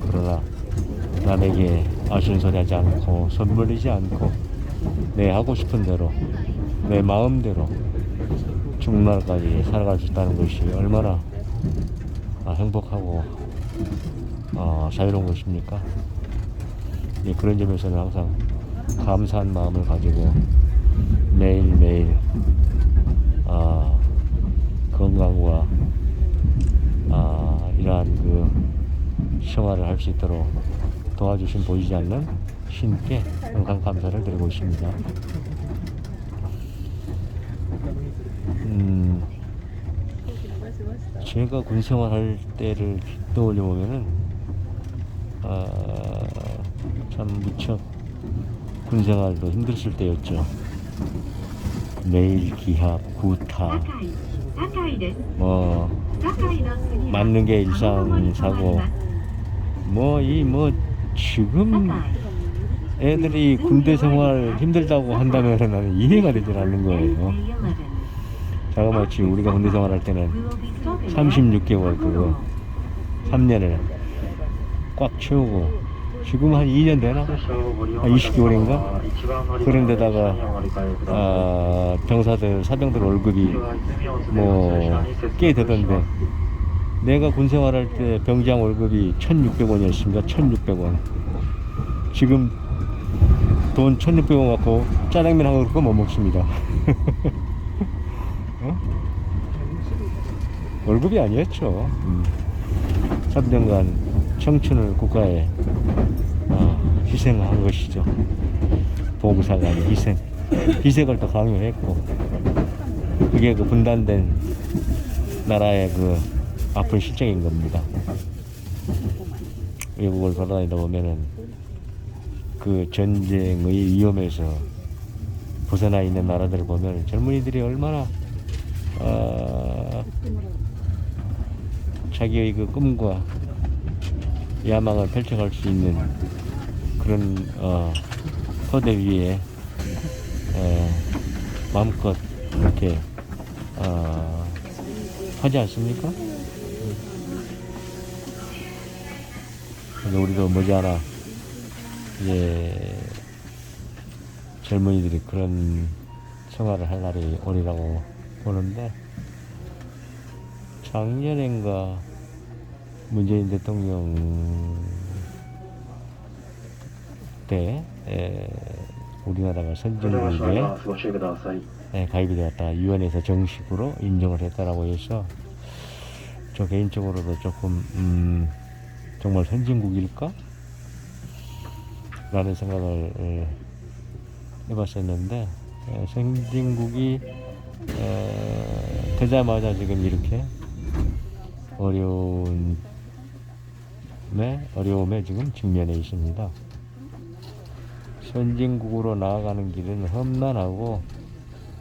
A: 그러나 남에게 아쉬운 소리 하지 않고 선물리지 않고 내 하고 싶은 대로 내 마음대로 중날까지 살아갈 수 있다는 것이 얼마나 행복하고 자유로운 것입니까? 예, 그런 점에서는 항상 감사한 마음을 가지고 매일매일 건강과 이러한 그 생활을 할 수 있도록 도와주신 보이지 않는 신께 항상 감사를 드리고 있습니다. 제가 군 생활할 때를 떠올려 보면은 참 무척 군 생활도 힘들었을 때였죠. 매일 기합, 구타, 뭐 맞는 게 일상사고, 지금 애들이 군대 생활 힘들다고 한다면 나는 이해가 되질 않는 거예요. 자그마치 우리가 군대 생활할 때는 36개월 그거 3년을 꽉 채우고, 지금 한 2년 되나? 한 20개월인가? 그런데다가 병사들, 사병들 월급이 꽤 되던데, 내가 군 생활할 때 병장 월급이 1,600원이었습니다. 1,600원. 지금 돈 1,600원 갖고 짜장면 한 그릇 못 먹습니다. 월급이 아니었죠. 3년간 청춘을 국가에 희생한 것이죠. 보부사관의 희생을 또 강요했고, 그게 그 분단된 나라의 그 아픈 실정인 겁니다. 외국을 돌아다니다 보면은 그 전쟁의 위험에서 벗어나 있는 나라들을 보면 젊은이들이 얼마나 자기의 그 꿈과 야망을 펼쳐갈 수 있는 그런 터대 위에 마음껏 이렇게 하지 않습니까? 근데 우리도 머지않아 이제 젊은이들이 그런 생활을 할 날이 오리라고 보는데, 작년인가 문재인 대통령 때 우리나라가 선진국에 가입이 되었다, 유엔에서 정식으로 인정을 했다라고 해서 저 개인적으로도 조금 정말 선진국일까? 라는 생각을 해봤었는데, 선진국이 되자마자 지금 이렇게 어려움에 지금 직면해 있습니다. 선진국으로 나아가는 길은 험난하고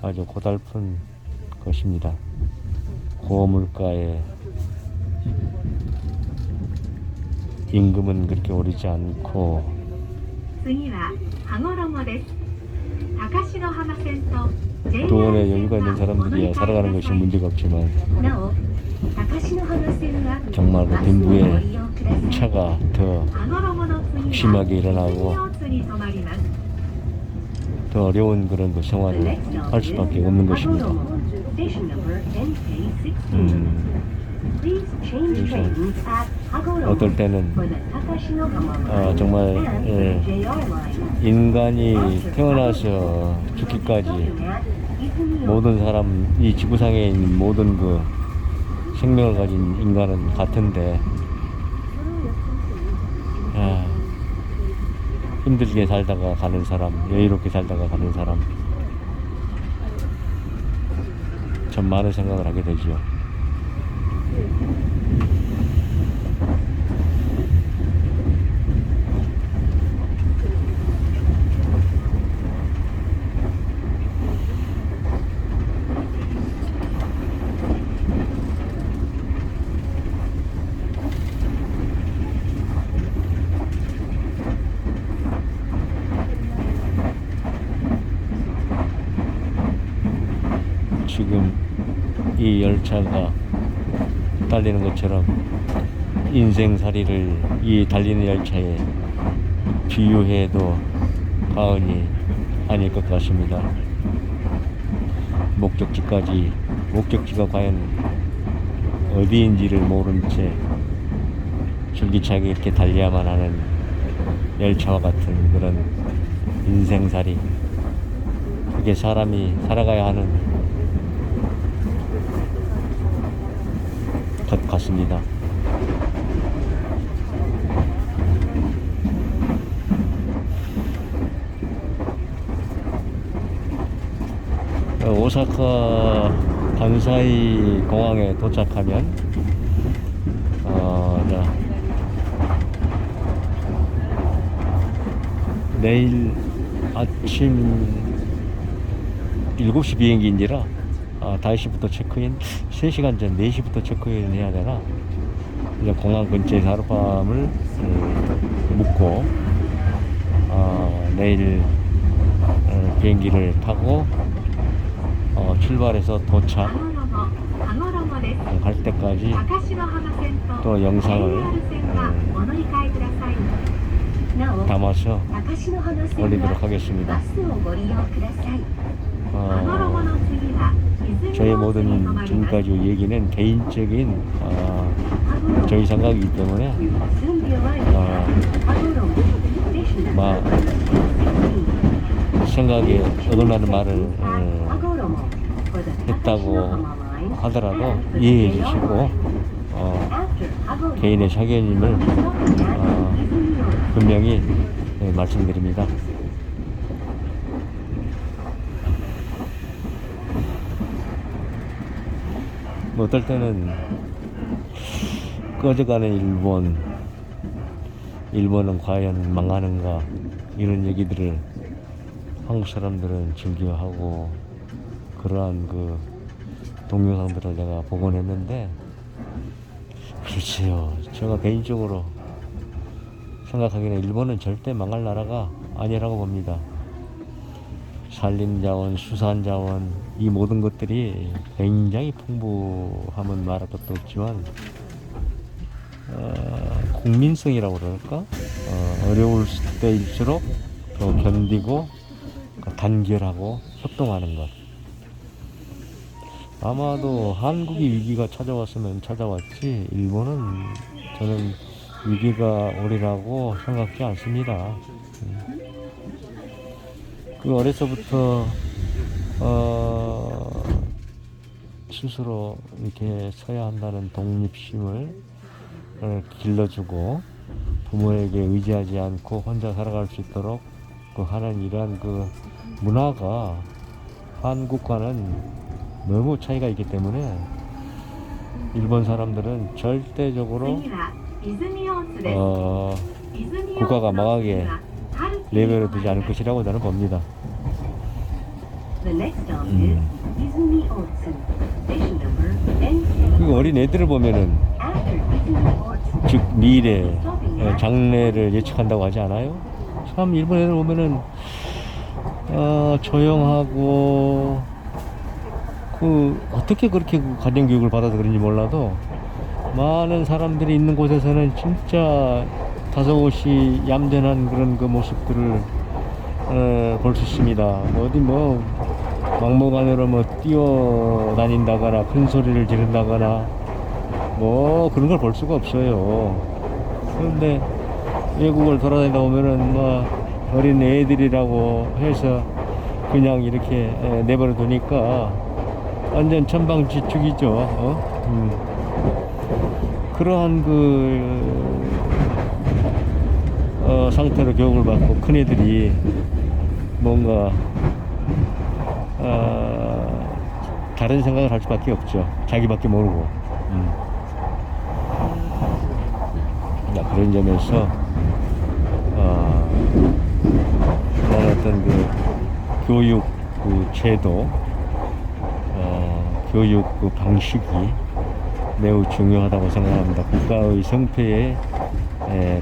A: 아주 고달픈 것입니다. 고물가에 임금은 그렇게 오르지 않고, 돈에 여유가 있는 사람들이야 살아가는 것이 문제가 없지만, 정말 그 빈부의 차가 더 심하게 일어나고 더 어려운 그런 그 생활을 할 수밖에 없는 것입니다. 그래서 어떨 때는 정말 인간이 태어나서 죽기까지 모든 사람, 이 지구상에 있는 모든 그 생명을 가진 인간은 같은데, 힘들게 살다가 가는 사람, 여유롭게 살다가 가는 사람, 참 많은 생각을 하게 되죠. 지금 이 열차가 달리는 것처럼 인생살이를 이 달리는 열차에 비유해도 과언이 아닐 것 같습니다. 목적지가 과연 어디인지를 모른 채 줄기차게 이렇게 달려야만 하는 열차와 같은 그런 인생살이, 그게 사람이 살아가야 하는 것 같습니다. 오사카 간사이 공항에 도착하면 내일 아침 7시 비행기인지라 5시부터 체크인, 3시간 전 4시부터 체크인 해야 되나. 이제 공항 근처에서 하룻밤을 묵고 내일 비행기를 타고 출발해서 도착 갈 때까지 또 영상을 담아서 올리도록 하겠습니다. 저의 모든 지금까지 얘기는 개인적인 저희 생각이기 때문에 생각에 어긋나는 말을 했다고 하더라도 이해해 주시고 개인의 사견임을 분명히 말씀드립니다. 뭐 어떨 때는 꺼져가는 일본은 과연 망하는가, 이런 얘기들을 한국 사람들은 즐겨하고, 그러한 그 동영상들을 내가 보곤 했는데, 글쎄요, 제가 개인적으로 생각하기에는 일본은 절대 망할 나라가 아니라고 봅니다. 산림자원, 수산자원, 이 모든 것들이 굉장히 풍부하면 말할 것도 없지만 국민성이라고 그럴까? 어려울 때일수록 더 견디고 단결하고 협동하는 것. 아마도 한국이 위기가 찾아왔으면 찾아왔지, 일본은 저는 위기가 오리라고 생각지 않습니다. 그 어려서부터 스스로 이렇게 서야 한다는 독립심을 길러주고, 부모에게 의지하지 않고 혼자 살아갈 수 있도록 그 하는 이러한 그 문화가 한국과는 너무 차이가 있기 때문에 일본 사람들은 절대적으로 국가가 망하게 내버려 두지 않을 것이라고 저는 봅니다. 그리고 어린 애들을 보면은, 즉 미래 장래를 예측한다고 하지 않아요? 참 일본 애들 보면은 조용하고, 어떻게 그렇게 가정 교육을 받아서 그런지 몰라도 많은 사람들이 있는 곳에서는 진짜 다소곳이 얌전한 그런 그 모습들을 볼 수 있습니다. 어디 막무가내로 뛰어다닌다거나 큰 소리를 지른다거나 그런 걸 볼 수가 없어요. 그런데 외국을 돌아다니다 보면은 어린 애들이라고 해서 그냥 이렇게 내버려 두니까 완전 천방지축이죠. 그러한 상태로 교육을 받고 큰 애들이 뭔가 다른 생각을 할 수밖에 없죠. 자기밖에 모르고. 그런 점에서 그런 어떤 교육 제도, 교육 방식이 매우 중요하다고 생각합니다. 국가의 성패에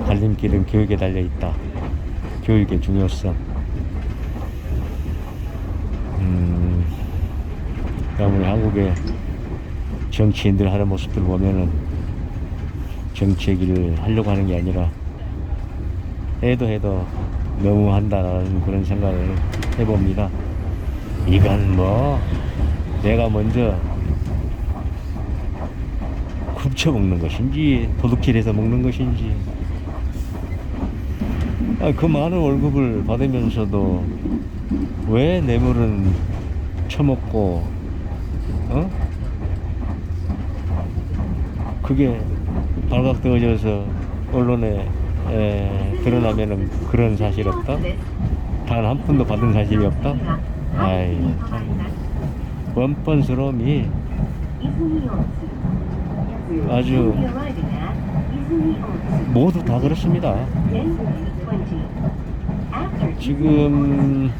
A: 갈림길은 교육에 달려 있다. 교육의 중요성. 우리 한국의 정치인들 하는 모습들 보면은 정치의 길을 하려고 하는 게 아니라 해도 너무 한다는 그런 생각을 해봅니다. 이건 내가 먼저 훔쳐 먹는 것인지 도둑질해서 먹는 것인지, 그 많은 월급을 받으면서도 왜 뇌물은 처먹고, 그게 발각되어져서 언론에 드러나면은 그런 사실 없다? 단 한 푼도 받은 사실이 없다? 아이, 참 뻔뻔스러움이 아주 모두 다 그렇습니다. 지금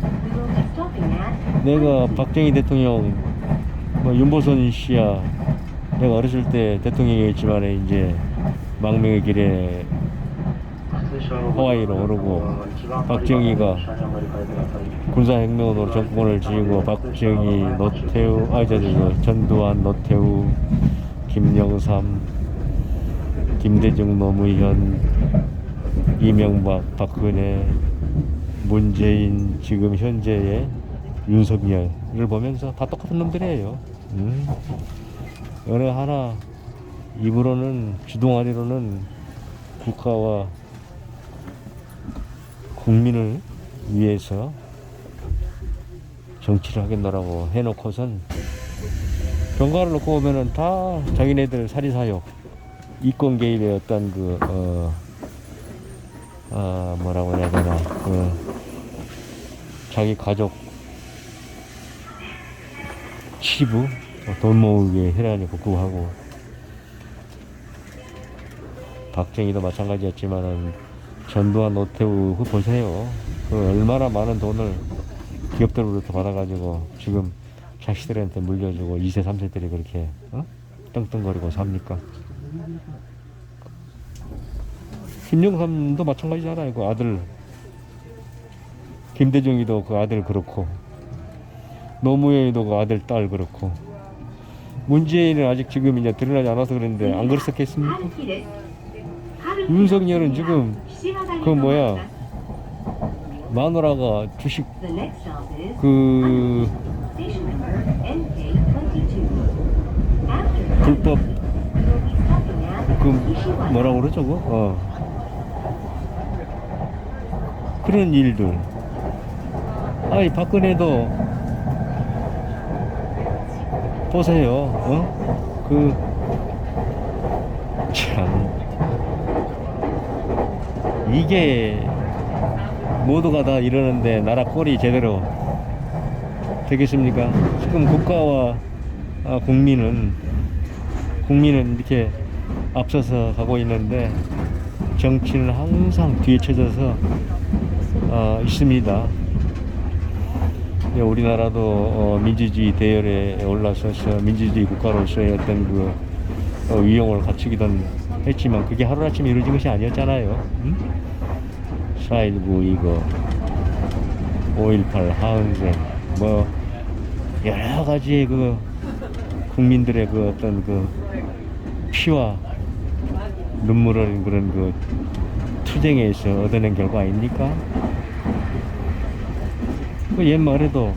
A: 내가 박정희 대통령, 뭐 윤보선 씨야, 내가 어렸을 때 대통령이었지만 이제 망명의 길에 하와이로 오르고, 박정희가 군사혁명으로 정권을 지고 박정희, 노태우, 전두환, 노태우, 김영삼, 김대중, 노무현, 이명박, 박근혜, 문재인, 지금 현재의 윤석열을 보면서 다 똑같은 놈들이에요. 어느 하나 입으로는, 주둥아리로는 국가와 국민을 위해서 정치를 하겠노라고 해놓고선 경과를 놓고 보면은 다 자기네들 사리사욕, 이권 개입의 어떤 뭐라고 해야 되나, 자기 가족 치부, 돈 모으기에 혈안이 복구하고, 박정희도 마찬가지였지만은 전두환, 노태우 그거 보세요. 그 얼마나 많은 돈을 기업들로부터 받아가지고 지금 자식들한테 물려주고 2세, 3세들이 그렇게 떵떵거리고 삽니까? 김영삼도 마찬가지잖아요. 그 아들 김대중이도 그 아들 그렇고, 노무현이도 그 아들 딸 그렇고, 문재인은 아직 지금 이제 드러나지 않아서 그런데 안 그랬었겠습니까? 윤석열은 지금 그 뭐야, 마누라가 주식 그 불법 그 뭐라고 그러죠? 그런 일들. 아이, 박근혜도 보세요. 참, 이게 모두가 다 이러는데 나라 꼴이 제대로 되겠습니까? 지금 국가와 국민은 이렇게 앞서서 가고 있는데 정치는 항상 뒤에 쳐져서 있습니다. 우리나라도 민주주의 대열에 올라서서 민주주의 국가로서의 어떤 그 위용을 갖추기는 했지만 그게 하루아침에 이루어진 것이 아니었잖아요. 4.19 이거, 5.18 하은생, 뭐 여러 가지의 그 국민들의 그 어떤 그 피와 눈물을 그런 그 투쟁에서 얻어낸 결과 아닙니까? 그 옛말에도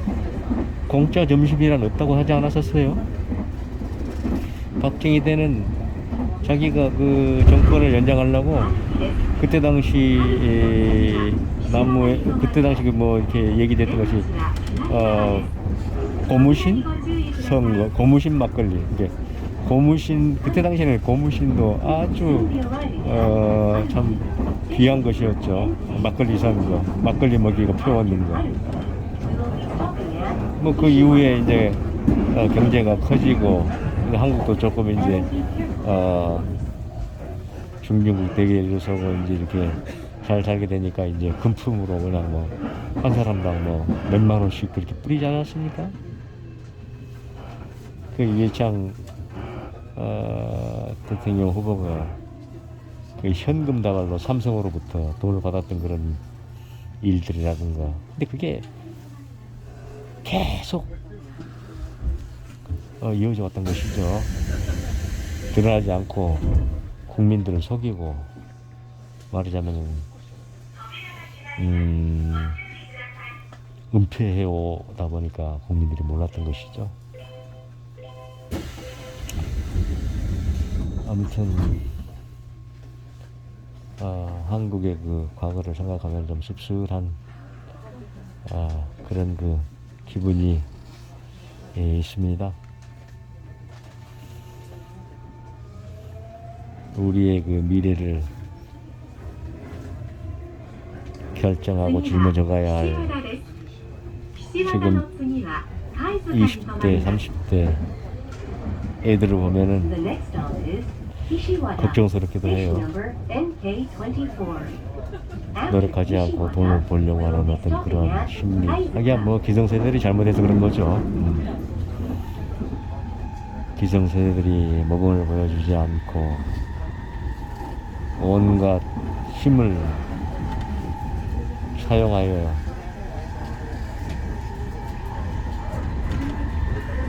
A: 공짜 점심이란 없다고 하지 않았었어요? 박정희 때는 자기가 그 정권을 연장하려고 그때 당시 그때 당시 그 뭐 이렇게 얘기됐던 것이 고무신 선거, 고무신 막걸리. 이게 고무신, 그때 당시에는 고무신도 아주 참 귀한 것이었죠. 막걸리 선거, 막걸리 먹이고 표 얻는 거. 뭐 그 이후에 이제 경제가 커지고 한국도 조금 이제 중진국 대계에 일어서고 이제 이렇게 잘 살게 되니까 이제 금품으로 그냥 뭐 한 사람당 뭐 몇만 원씩 그렇게 뿌리지 않았습니까? 그 이회창 대통령 후보가 그 현금 다발로 삼성으로부터 돈을 받았던 그런 일들이라든가. 근데 그게 계속 이어져 왔던 것이죠. 드러나지 않고 국민들을 속이고, 말하자면 은폐해 오다 보니까 국민들이 몰랐던 것이죠. 아무튼 한국의 그 과거를 생각하면 좀 씁쓸한 그런 그 기분이 있습니다. 우리의 그 미래를 결정하고 짊어져 가야 할 지금 20대, 30대 애들을 보면은 걱정스럽기도 해요. 노력하지 않고 돈을 벌려고 하는 어떤 그런 심리. 하기야 뭐 기성세대들이 잘못해서 그런 거죠. 기성세대들이 모범을 보여주지 않고 온갖 힘을 사용하여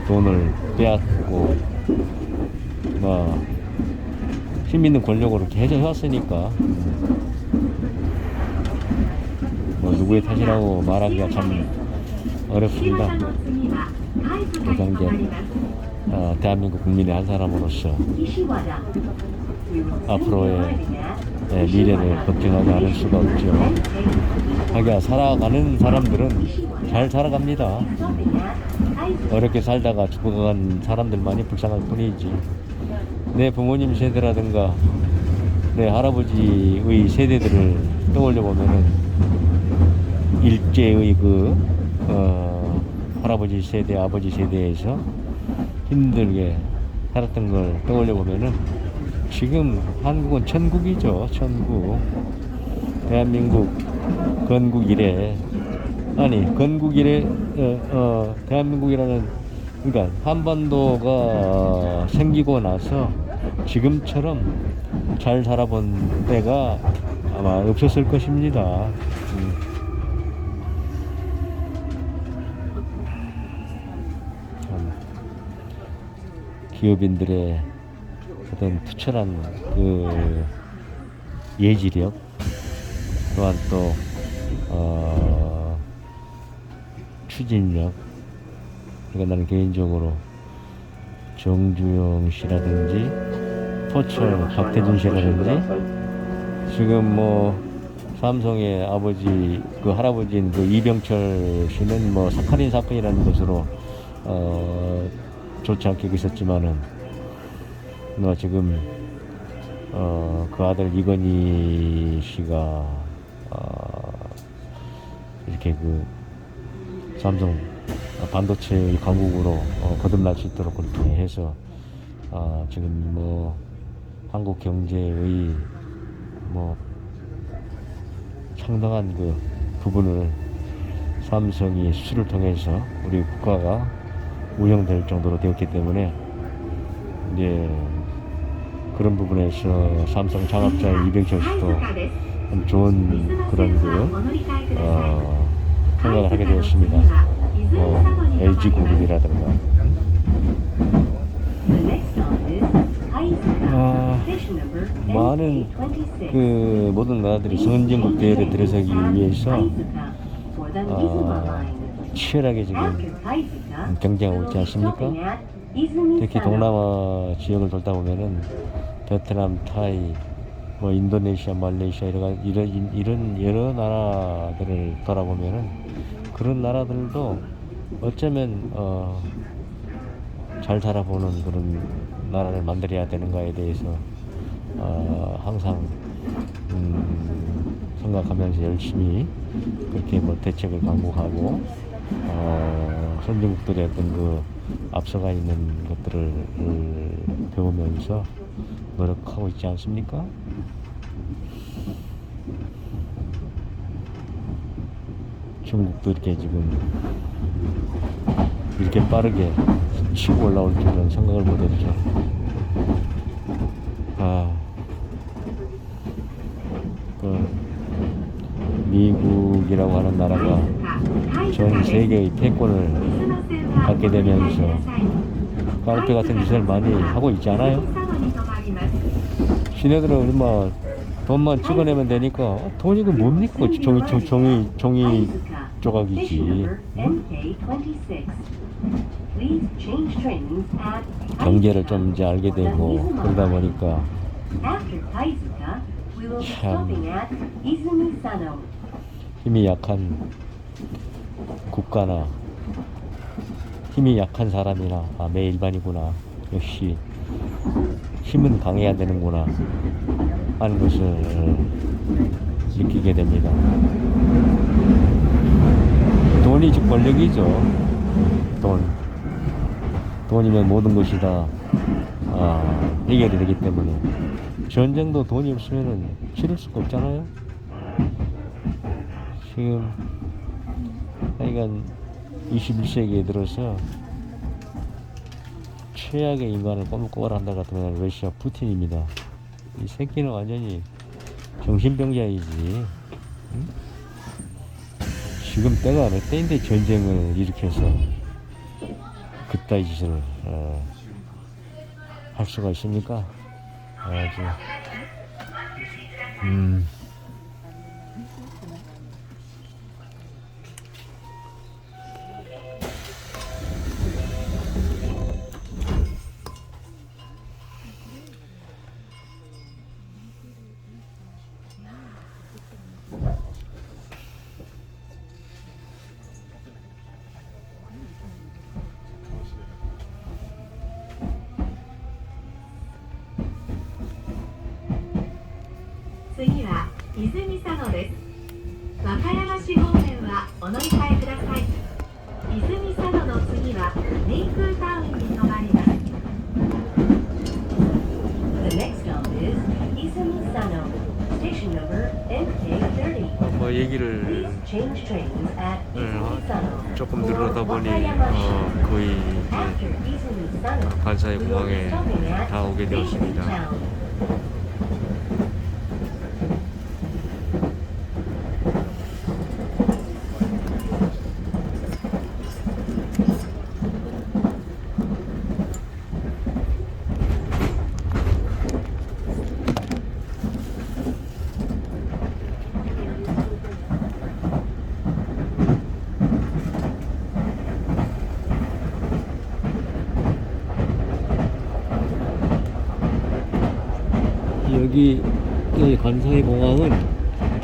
A: 돈을 빼앗고 뭐 힘 있는 권력으로 이렇게 해왔으니까 뭐 누구의 탓이라고 말하기가 참 어렵습니다. 그래서 이제 대한민국 국민의 한 사람으로서 앞으로의 미래를 걱정하지 않을 수가 없죠. 하기야 살아가는 사람들은 잘 살아갑니다. 어렵게 살다가 죽어간 사람들만이 불쌍할 뿐이지. 내 부모님 세대라든가 내 할아버지의 세대들을 떠올려 보면은 일제의 그 할아버지 세대, 아버지 세대에서 힘들게 살았던 걸 떠올려 보면은 지금 한국은 천국이죠. 천국. 대한민국 건국 이래 건국 이래 대한민국이라는 그러니까 한반도가 생기고 나서 지금처럼 잘 살아본 때가 아마 없었을 것입니다. 기업인들의 어떤 투철한 그 예지력 또한 또 추진력. 그러니까 나는 개인적으로 정주영 씨라든지 포철 박태준 씨라든지 지금 뭐 삼성의 아버지 그 할아버지인 그 이병철 씨는 뭐 사카린 사건이라는 것으로 좋지 않게 있었지만은 뭐 지금 그 아들 이건희 씨가 이렇게 그 삼성 반도체의 강국으로 거듭날 수 있도록 그렇게 해서 지금 뭐 한국 경제의 뭐 상당한 그 부분을 삼성이 수출을 통해서 우리 국가가 운영될 정도로 되었기 때문에 이제 그런 부분에서 삼성 창업자 이병철 씨도 참 좋은 그런 그 생각을 하게 되었습니다. LG그룹이라든가 많은 그 모든 나라들이 선진국 대회를 들어서기 위해서 치열하게 지금 경쟁하고 있지 않습니까? 특히 동남아 지역을 돌다 보면은 베트남, 타이, 뭐 인도네시아, 말레이시아 이런 여러 나라들을 돌아보면은 그런 나라들도 어쩌면 잘 살아보는 그런 나라를 만들어야 되는가에 대해서 항상 생각하면서 열심히 그렇게 뭐 대책을 강구하고 선진국들의 어떤 그 앞서가 있는 것들을 배우면서 노력하고 있지 않습니까? 중국도 이렇게 지금 이렇게 빠르게 치고 올라올 줄은 생각을 못했죠. 그 미국이라고 하는 나라가 전 세계의 패권을 갖게 되면서 깡패 같은 짓을 많이 하고 있지 않아요? 지네들은 얼마 돈만 찍어내면 되니까 돈이 그 뭡니까? 종이 조각이지. 응?
D: Please change trains at
A: 경제를 좀 이제 알게 되고 그러다 보니까
D: After Kaizuka, we will be
A: 참.
D: stopping at Izumi-Sano.
A: 힘이 약한 국가나 힘이 약한 사람이나 매 일반이구나. 역시 힘은 강해야 되는구나 하는 것을 느끼게 됩니다. 돈이 즉 권력이죠. 돈이면 모든 것이 다 해결이 되기 때문에 전쟁도 돈이 없으면 치를 수가 없잖아요. 지금 하여간 21세기에 들어서 최악의 인간을 꼬물꼬물한다 같으면 러시아 푸틴입니다. 이 새끼는 완전히 정신병자이지. 응? 지금 때가 어느 때인데 전쟁을 일으켜서 그따위 짓을 할 수가 있습니까? 아주
D: 次は泉佐野です。和歌山市方面はお乗り換えください。泉佐野の次はメイクタウンに停まります。The next stop is Izumi Sano. Station number MK30.
A: 뭐 얘기를
D: Please change trains at Izumi Sano.
A: 조금 늘어다 보니 거의
D: After Izumi Sano,
A: 관사의
D: we will be
A: 공항에
D: stopping at
A: 다 오게 되었습니다.
D: Town.
A: 여기 관사의 공항은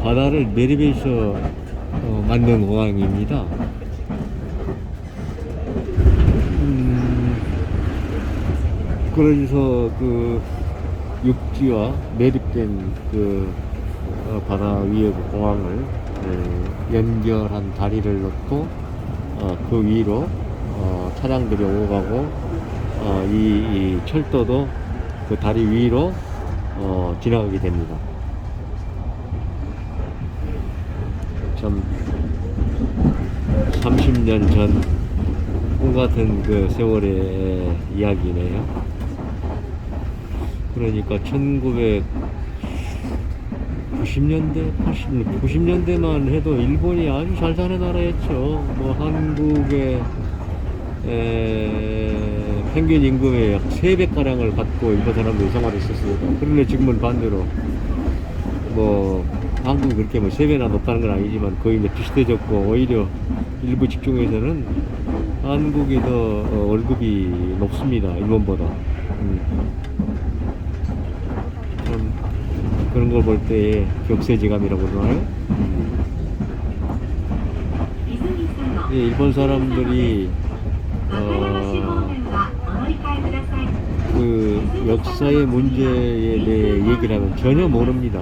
A: 바다를 매립해서 만든 공항입니다. 그래서 그 육지와 매립된 그 바다 위에 그 공항을 연결한 다리를 놓고 그 위로 차량들이 오고 가고 이 철도도 그 다리 위로 지나가게 됩니다. 참 30년 전 꿈같은 그 세월의 이야기네요. 그러니까 1990년대, 90년대만 해도 일본이 아주 잘 사는 나라였죠. 뭐 한국의 평균 임금의 약 3배가량을 갖고 일본 사람들이 생활했었습니다. 그런데 지금은 반대로 뭐 한국이 그렇게 뭐 3배나 높다는 건 아니지만 거의 이제 비슷해졌고, 오히려 일부 직종에서는 한국이 더 월급이 높습니다. 일본보다. 참 그런 걸 볼 때의 격세지감이라고 그러나요? 예, 일본 사람들이 그 역사의 문제에 대해 얘기를 하면 전혀 모릅니다.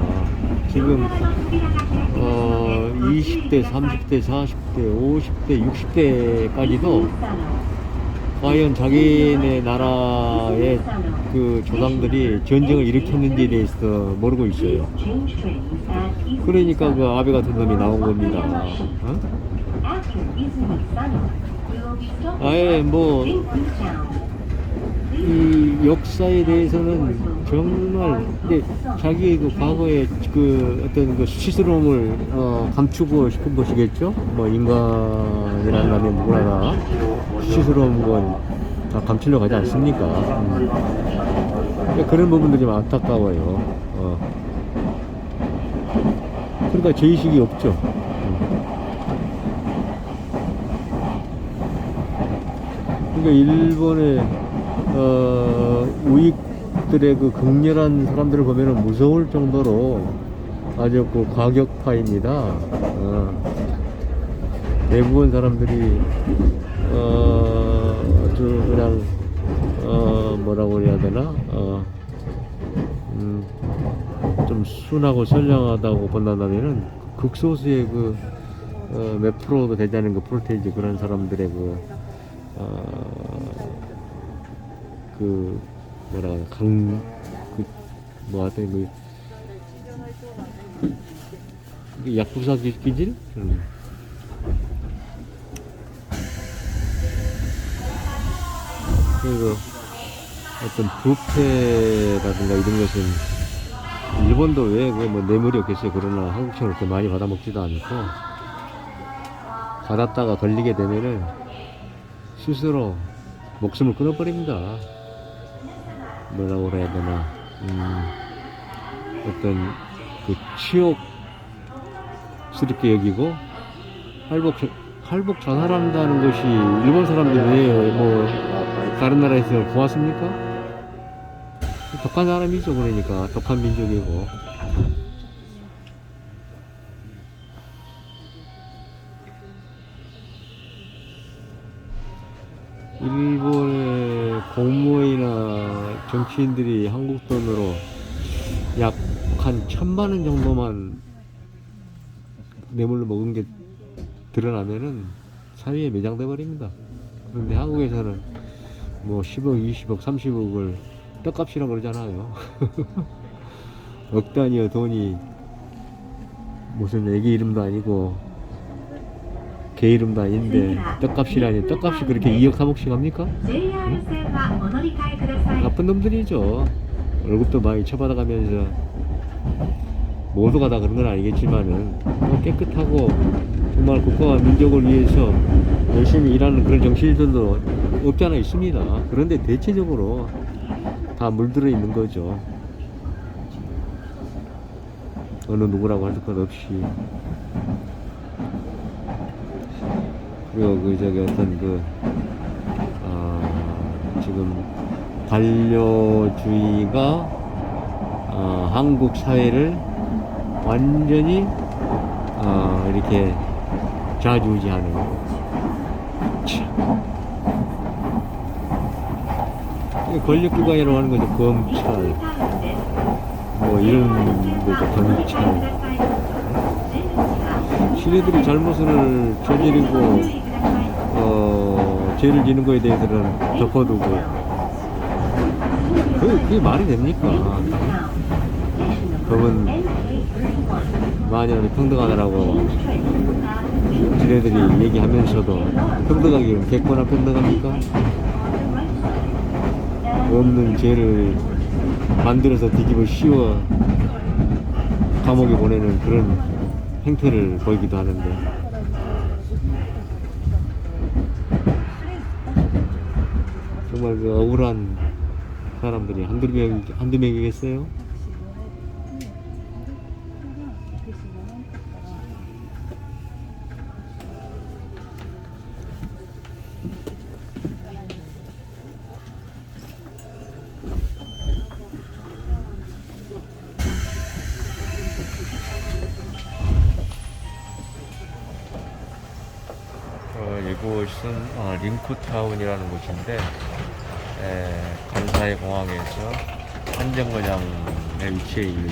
A: 지금 20대, 30대, 40대, 50대, 60대까지도 과연 자기네 나라의 그 조상들이 전쟁을 일으켰는지에 대해서 모르고 있어요. 그러니까 그 아베 같은 놈이 나온 겁니다. 아예 뭐 이 역사에 대해서는 정말 자기 그 과거의 그 어떤 그 수치스러움을 감추고 싶은 것이겠죠. 뭐 인간이라는 놈이 누구나 다 수치스러운 건 다 감추려고 하지 않습니까? 그런 부분들이 좀 안타까워요. 그러니까 죄의식이 없죠. 그러니까 일본의 우익들의 그 극렬한 사람들을 보면은 무서울 정도로 아주 그 과격파입니다. 대부분 사람들이 아주 그냥 뭐라고 해야 되나 좀 순하고 선량하다고 본다면은 극소수의 몇 프로도 되지 않은 그 프로테이지 그런 사람들의 뭐라 그래 하여튼 약부사 기질? 그리고 어떤 부패라든가 이런 것은 일본도 왜 뭐 뇌물이 없겠어요. 그러나 한국처럼 그렇게 많이 받아먹지도 않고 받았다가 걸리게 되면은 스스로 목숨을 끊어버립니다. 뭐라고 그래야 되나 어떤 그 치욕스럽게 여기고 할복 자살한다는 것이 일본 사람들이 왜 뭐 다른 나라에서 보았습니까? 독한 사람이죠. 그러니까 독한 민족이고. 일본의 공무원이나 정치인들이 한국 돈으로 약 한 1,000만 원 정도만 뇌물로 먹은 게 드러나면은 사회에 매장돼 버립니다. 그런데 한국에서는 뭐 10억, 20억, 30억을 떡값이라고 그러잖아요. 억 단위의 돈이 무슨 애기 이름도 아니고 개 이름도 아닌데 떡값이라니. 떡값이 그렇게 2억, 3억씩 합니까? 응? 나쁜 놈들이죠. 월급도 많이 쳐받아가면서 모두가 다 그런 건 아니겠지만은 깨끗하고 정말 국가와 민족을 위해서 열심히 일하는 그런 정치인들도 없지 않아 있습니다. 그런데 대체적으로 다 물들어 있는 거죠. 어느 누구라고 할 것 없이. 그리고 지금 반려주의가 한국 사회를 완전히 이렇게 좌지우지하는. 권력기관이라고 하는 거죠. 검찰, 뭐 이런 거죠. 경찰. 시내들이 잘못을 저지르고 죄를 지는 거에 대해서는 덮어두고. 그게 말이 됩니까? 그러면 만연히 평등하다라고 지네들이 얘기하면서도 평등하기는 객관화 평등합니까? 없는 죄를 만들어서 뒤집어 씌워 감옥에 보내는 그런 행태를 보이기도 하는데, 정말 그 억울한 사람들이 한두 명이겠어요? 이곳은 링쿠타운이라는 곳인데, 간사이 공항에서 한정거장에 위치해 있는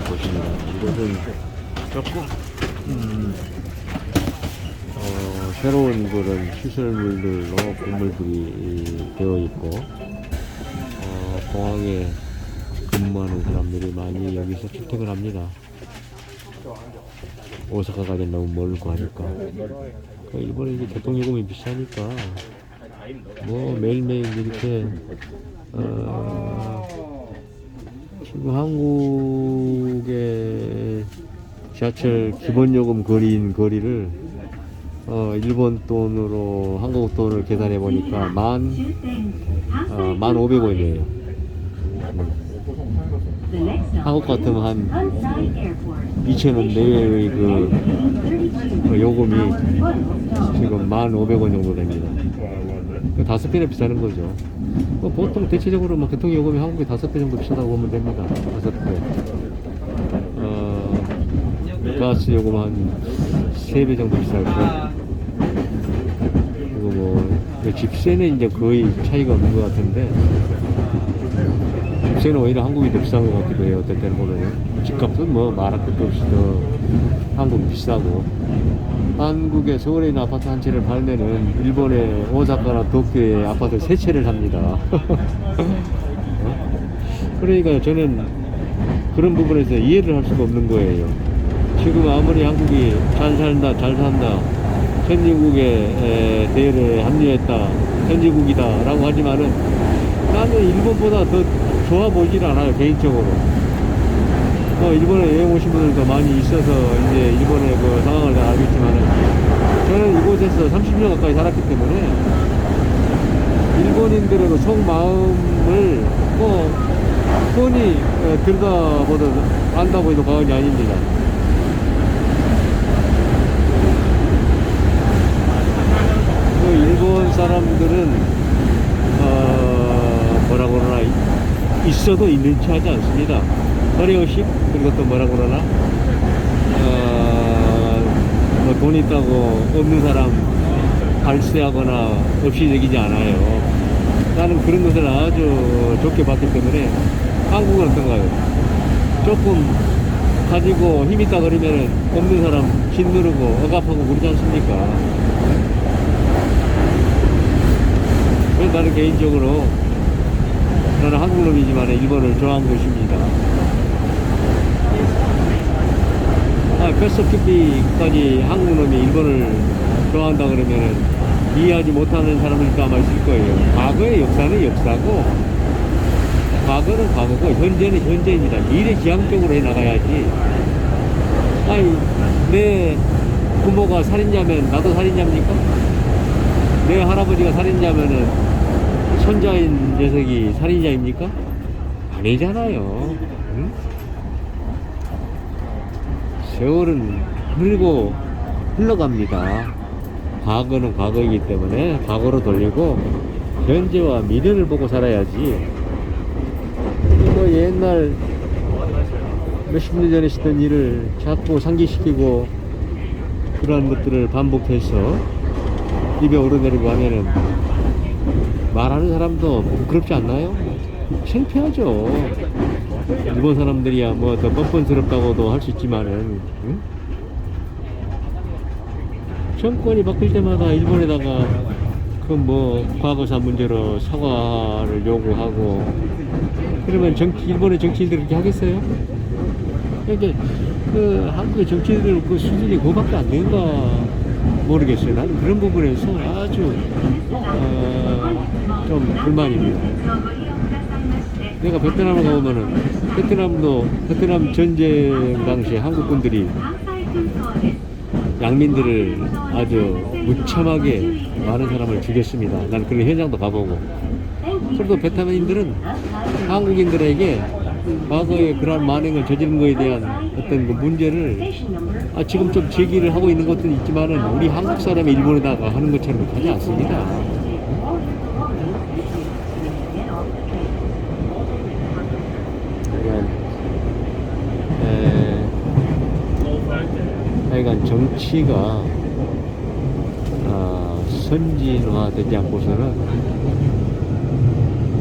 A: 곳입니다. 이곳은 조금 새로운 그런 시설물들로 건물들이 되어 있고, 공항에 근무하는 사람들이 많이 여기서 출퇴근을 합니다. 오사카 가긴 너무 멀고 하니까. 일본에 이제 교통요금이 비싸니까 뭐 매일매일 이렇게 지금 한국의 지하철 기본요금 거리를 일본 돈으로 한국 돈을 계산해 보니까 1,500원이에요. 한국 같으면 한 2,000원 내외의 그 요금이 지금 1,500원 정도 됩니다. 그 5배나 비싸는 거죠. 뭐 보통 대체적으로 뭐 교통요금이 한국이 5배 정도 비싸다고 보면 됩니다. 5배. 가스 요금 한 3배 정도 비쌀고. 그리고 뭐, 집세는 이제 거의 차이가 없는 것 같은데, 집세는 오히려 한국이 더 비싼 것 같기도 해요. 어떨 때는 보면. 집값은 뭐 말할 것도 없이 더 한국이 비싸고. 한국에 서울에 있는 아파트 한 채를 팔면은 일본의 오사카나 도쿄의 아파트 3채를 삽니다. 그러니까 저는 그런 부분에서 이해를 할 수가 없는 거예요. 지금 아무리 한국이 잘 산다 선진국의 대열에 합류했다 선진국이다 라고 하지만은 나는 일본보다 더 좋아 보이질 않아요, 개인적으로. 일본에 여행 오신 분들도 많이 있어서 이제 일본의 그 상황을 다 알겠지만은 저는 이곳에서 30년 가까이 살았기 때문에 일본인들의 그 속마음을 뭐 뻔히 들여다보다 안다고 해도 과언이 아닙니다. 그 일본 사람들은 뭐라고 그러나 있어도 있는 체 하지 않습니다. 허례의식, 그리고 또 뭐라고 그러나 뭐 돈 있다고 없는 사람 발세하거나 없이 여기지 않아요. 나는 그런 것을 아주 좋게 봤기 때문에. 한국은 어떤가요? 조금 가지고 힘 있다 그러면은 없는 사람 짓누르고 억압하고 그러지 않습니까? 그래서 나는 개인적으로 나는 한국 놈이지만 일본을 좋아한 것입니다. 뼛속깊이까지 한국 놈이 일본을 좋아한다 그러면은 이해하지 못하는 사람들도 아마 있을 거예요. 과거의 역사는 역사고, 과거는 과거고, 현재는 현재입니다. 미래지향적으로 해나가야지. 아니, 내 부모가 살인자면 나도 살인자입니까? 내 할아버지가 살인자면은 손자인 녀석이 살인자입니까? 아니잖아요. 응? 세월은 흘러갑니다. 과거는 과거이기 때문에 과거로 돌리고 현재와 미래를 보고 살아야지. 뭐 옛날 몇십 년 전에 있었던 일을 자꾸 상기시키고 그러한 것들을 반복해서 입에 오르내리고 하면은 말하는 사람도 부끄럽지 않나요? 창피하죠. 일본 사람들이야 뭐 더 뻔뻔스럽다고도 할 수 있지만은, 응? 정권이 바뀔 때마다 일본에다가 그 뭐 과거사 문제로 사과를 요구하고 그러면 일본의 정치인들이 그렇게 하겠어요? 그러니까 그 한국의 정치인들 그 수준이 그거밖에 안 되는가 모르겠어요. 나는 그런 부분에서 아주 좀 불만입니다. 내가 베트남을 가보면은 베트남 전쟁 당시에 한국 분들이 양민들을 아주 무참하게 많은 사람을 죽였습니다. 나는 그런 현장도 가보고. 그래도 베트남인들은 한국인들에게 과거에 그러한 만행을 저지른 것에 대한 어떤 그 문제를 지금 좀 제기를 하고 있는 것도 있지만은 우리 한국 사람이 일본에다가 하는 것처럼 하지 않습니다. 하여간 정치가 선진화되지 않고서는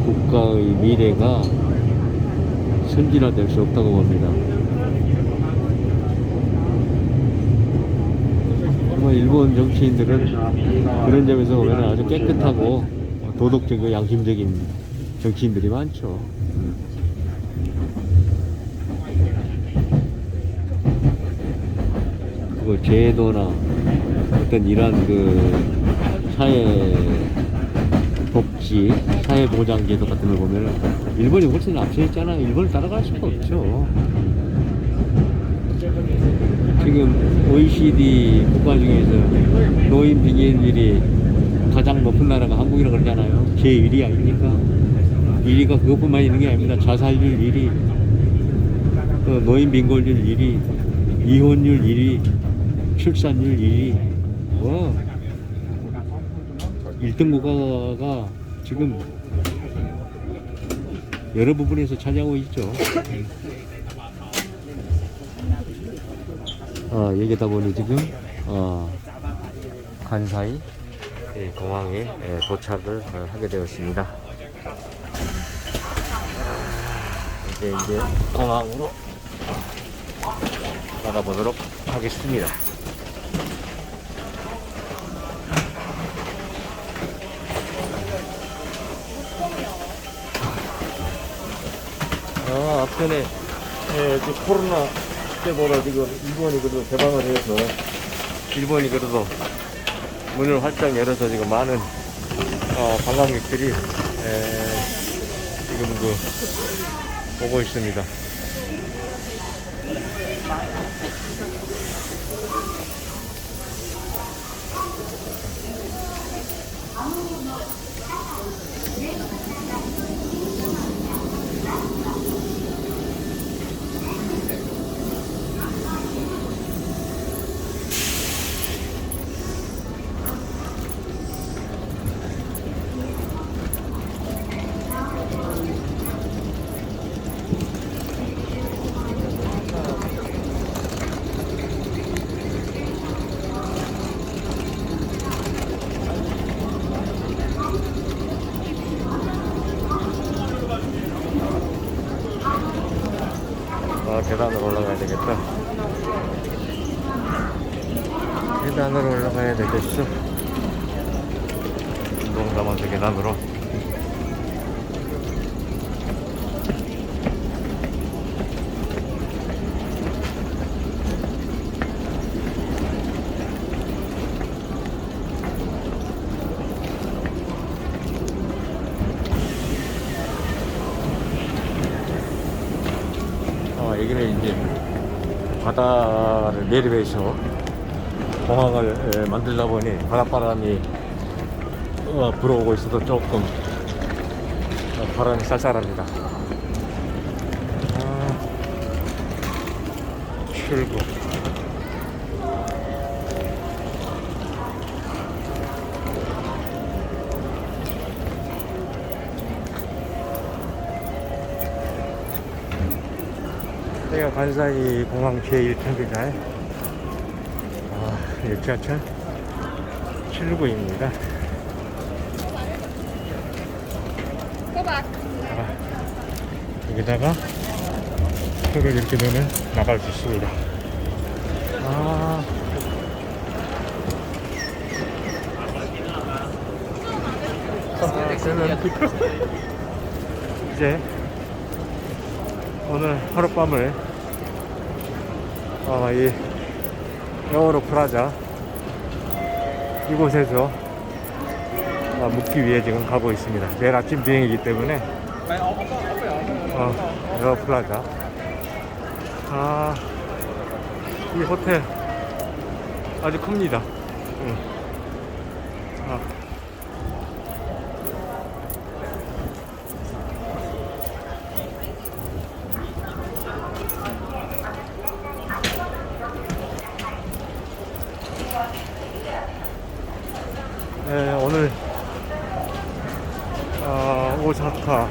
A: 국가의 미래가 선진화될 수 없다고 봅니다. 일본 정치인들은 그런 점에서 보면 아주 깨끗하고 도덕적이고 양심적인 정치인들이 많죠. 그 제도나 어떤 이러한 그 사회 복지, 사회 보장 제도 같은 걸 보면은 일본이 훨씬 앞서 있잖아요. 일본을 따라갈 수가 없죠. 지금 OECD 국가 중에서 노인 빙의율이 가장 높은 나라가 한국이라고 그러잖아요. 제1위 아닙니까? 1위가 그것뿐만 있는 게 아닙니다. 자살률 1위, 또 노인 빈곤율 1위, 이혼율 1위, 출산율 1위.
E: 1등 고가가 지금 여러 부분에서 차지하고 있죠. 여기다 보니 지금 간사이 공항에 도착을 하게 되었습니다. 이제 공항으로 나가보도록 하겠습니다. 앞전에 코로나 때보다 지금 일본이 그래도 개방을 해서 일본이 그래도 문을 활짝 열어서 지금 많은 관광객들이 지금 오고 있습니다. 계단으로 올라가야 되겠다. 계단으로 올라가야 되겠어. 운동담아서 계단으로. 여기는 이제 바다를 매립해서 공항을 만들다 보니 바닷바람이 불어오고 있어도 조금 바람이 쌀쌀합니다. 출구. 여기가 간사이 공항 제1편의점 지하철 출구입니다. 여기다가 표를 이렇게 넣으면 나갈 수 있습니다. 저는 이제 오늘 하룻밤을 이 에어로 프라자 이곳에서 묵기 위해 지금 가고 있습니다. 내일 아침 비행이기 때문에 에어 프라자 이 호텔 아주 큽니다. 오늘 오사카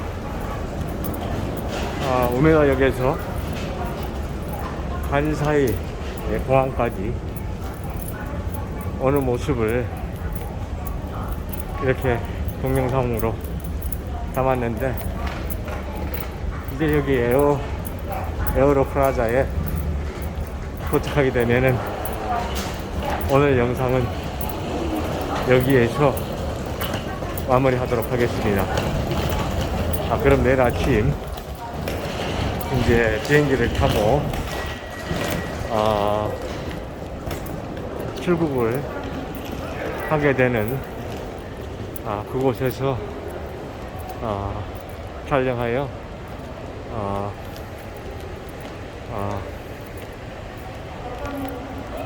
E: 우메다역에서 간사이 공항까지 오는 모습을 이렇게 동영상으로 담았는데, 이제 여기 에어로 프라자에 도착하게 되면은 오늘 영상은 여기에서 마무리하도록 하겠습니다. 그럼 내일 아침 이제 비행기를 타고 출국을 하게 되는 그곳에서 촬영하여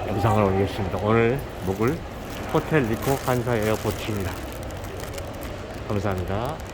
E: 영상을 올리겠습니다. 오늘 묵을 호텔 니코 간사이 에어포트입니다. 감사합니다.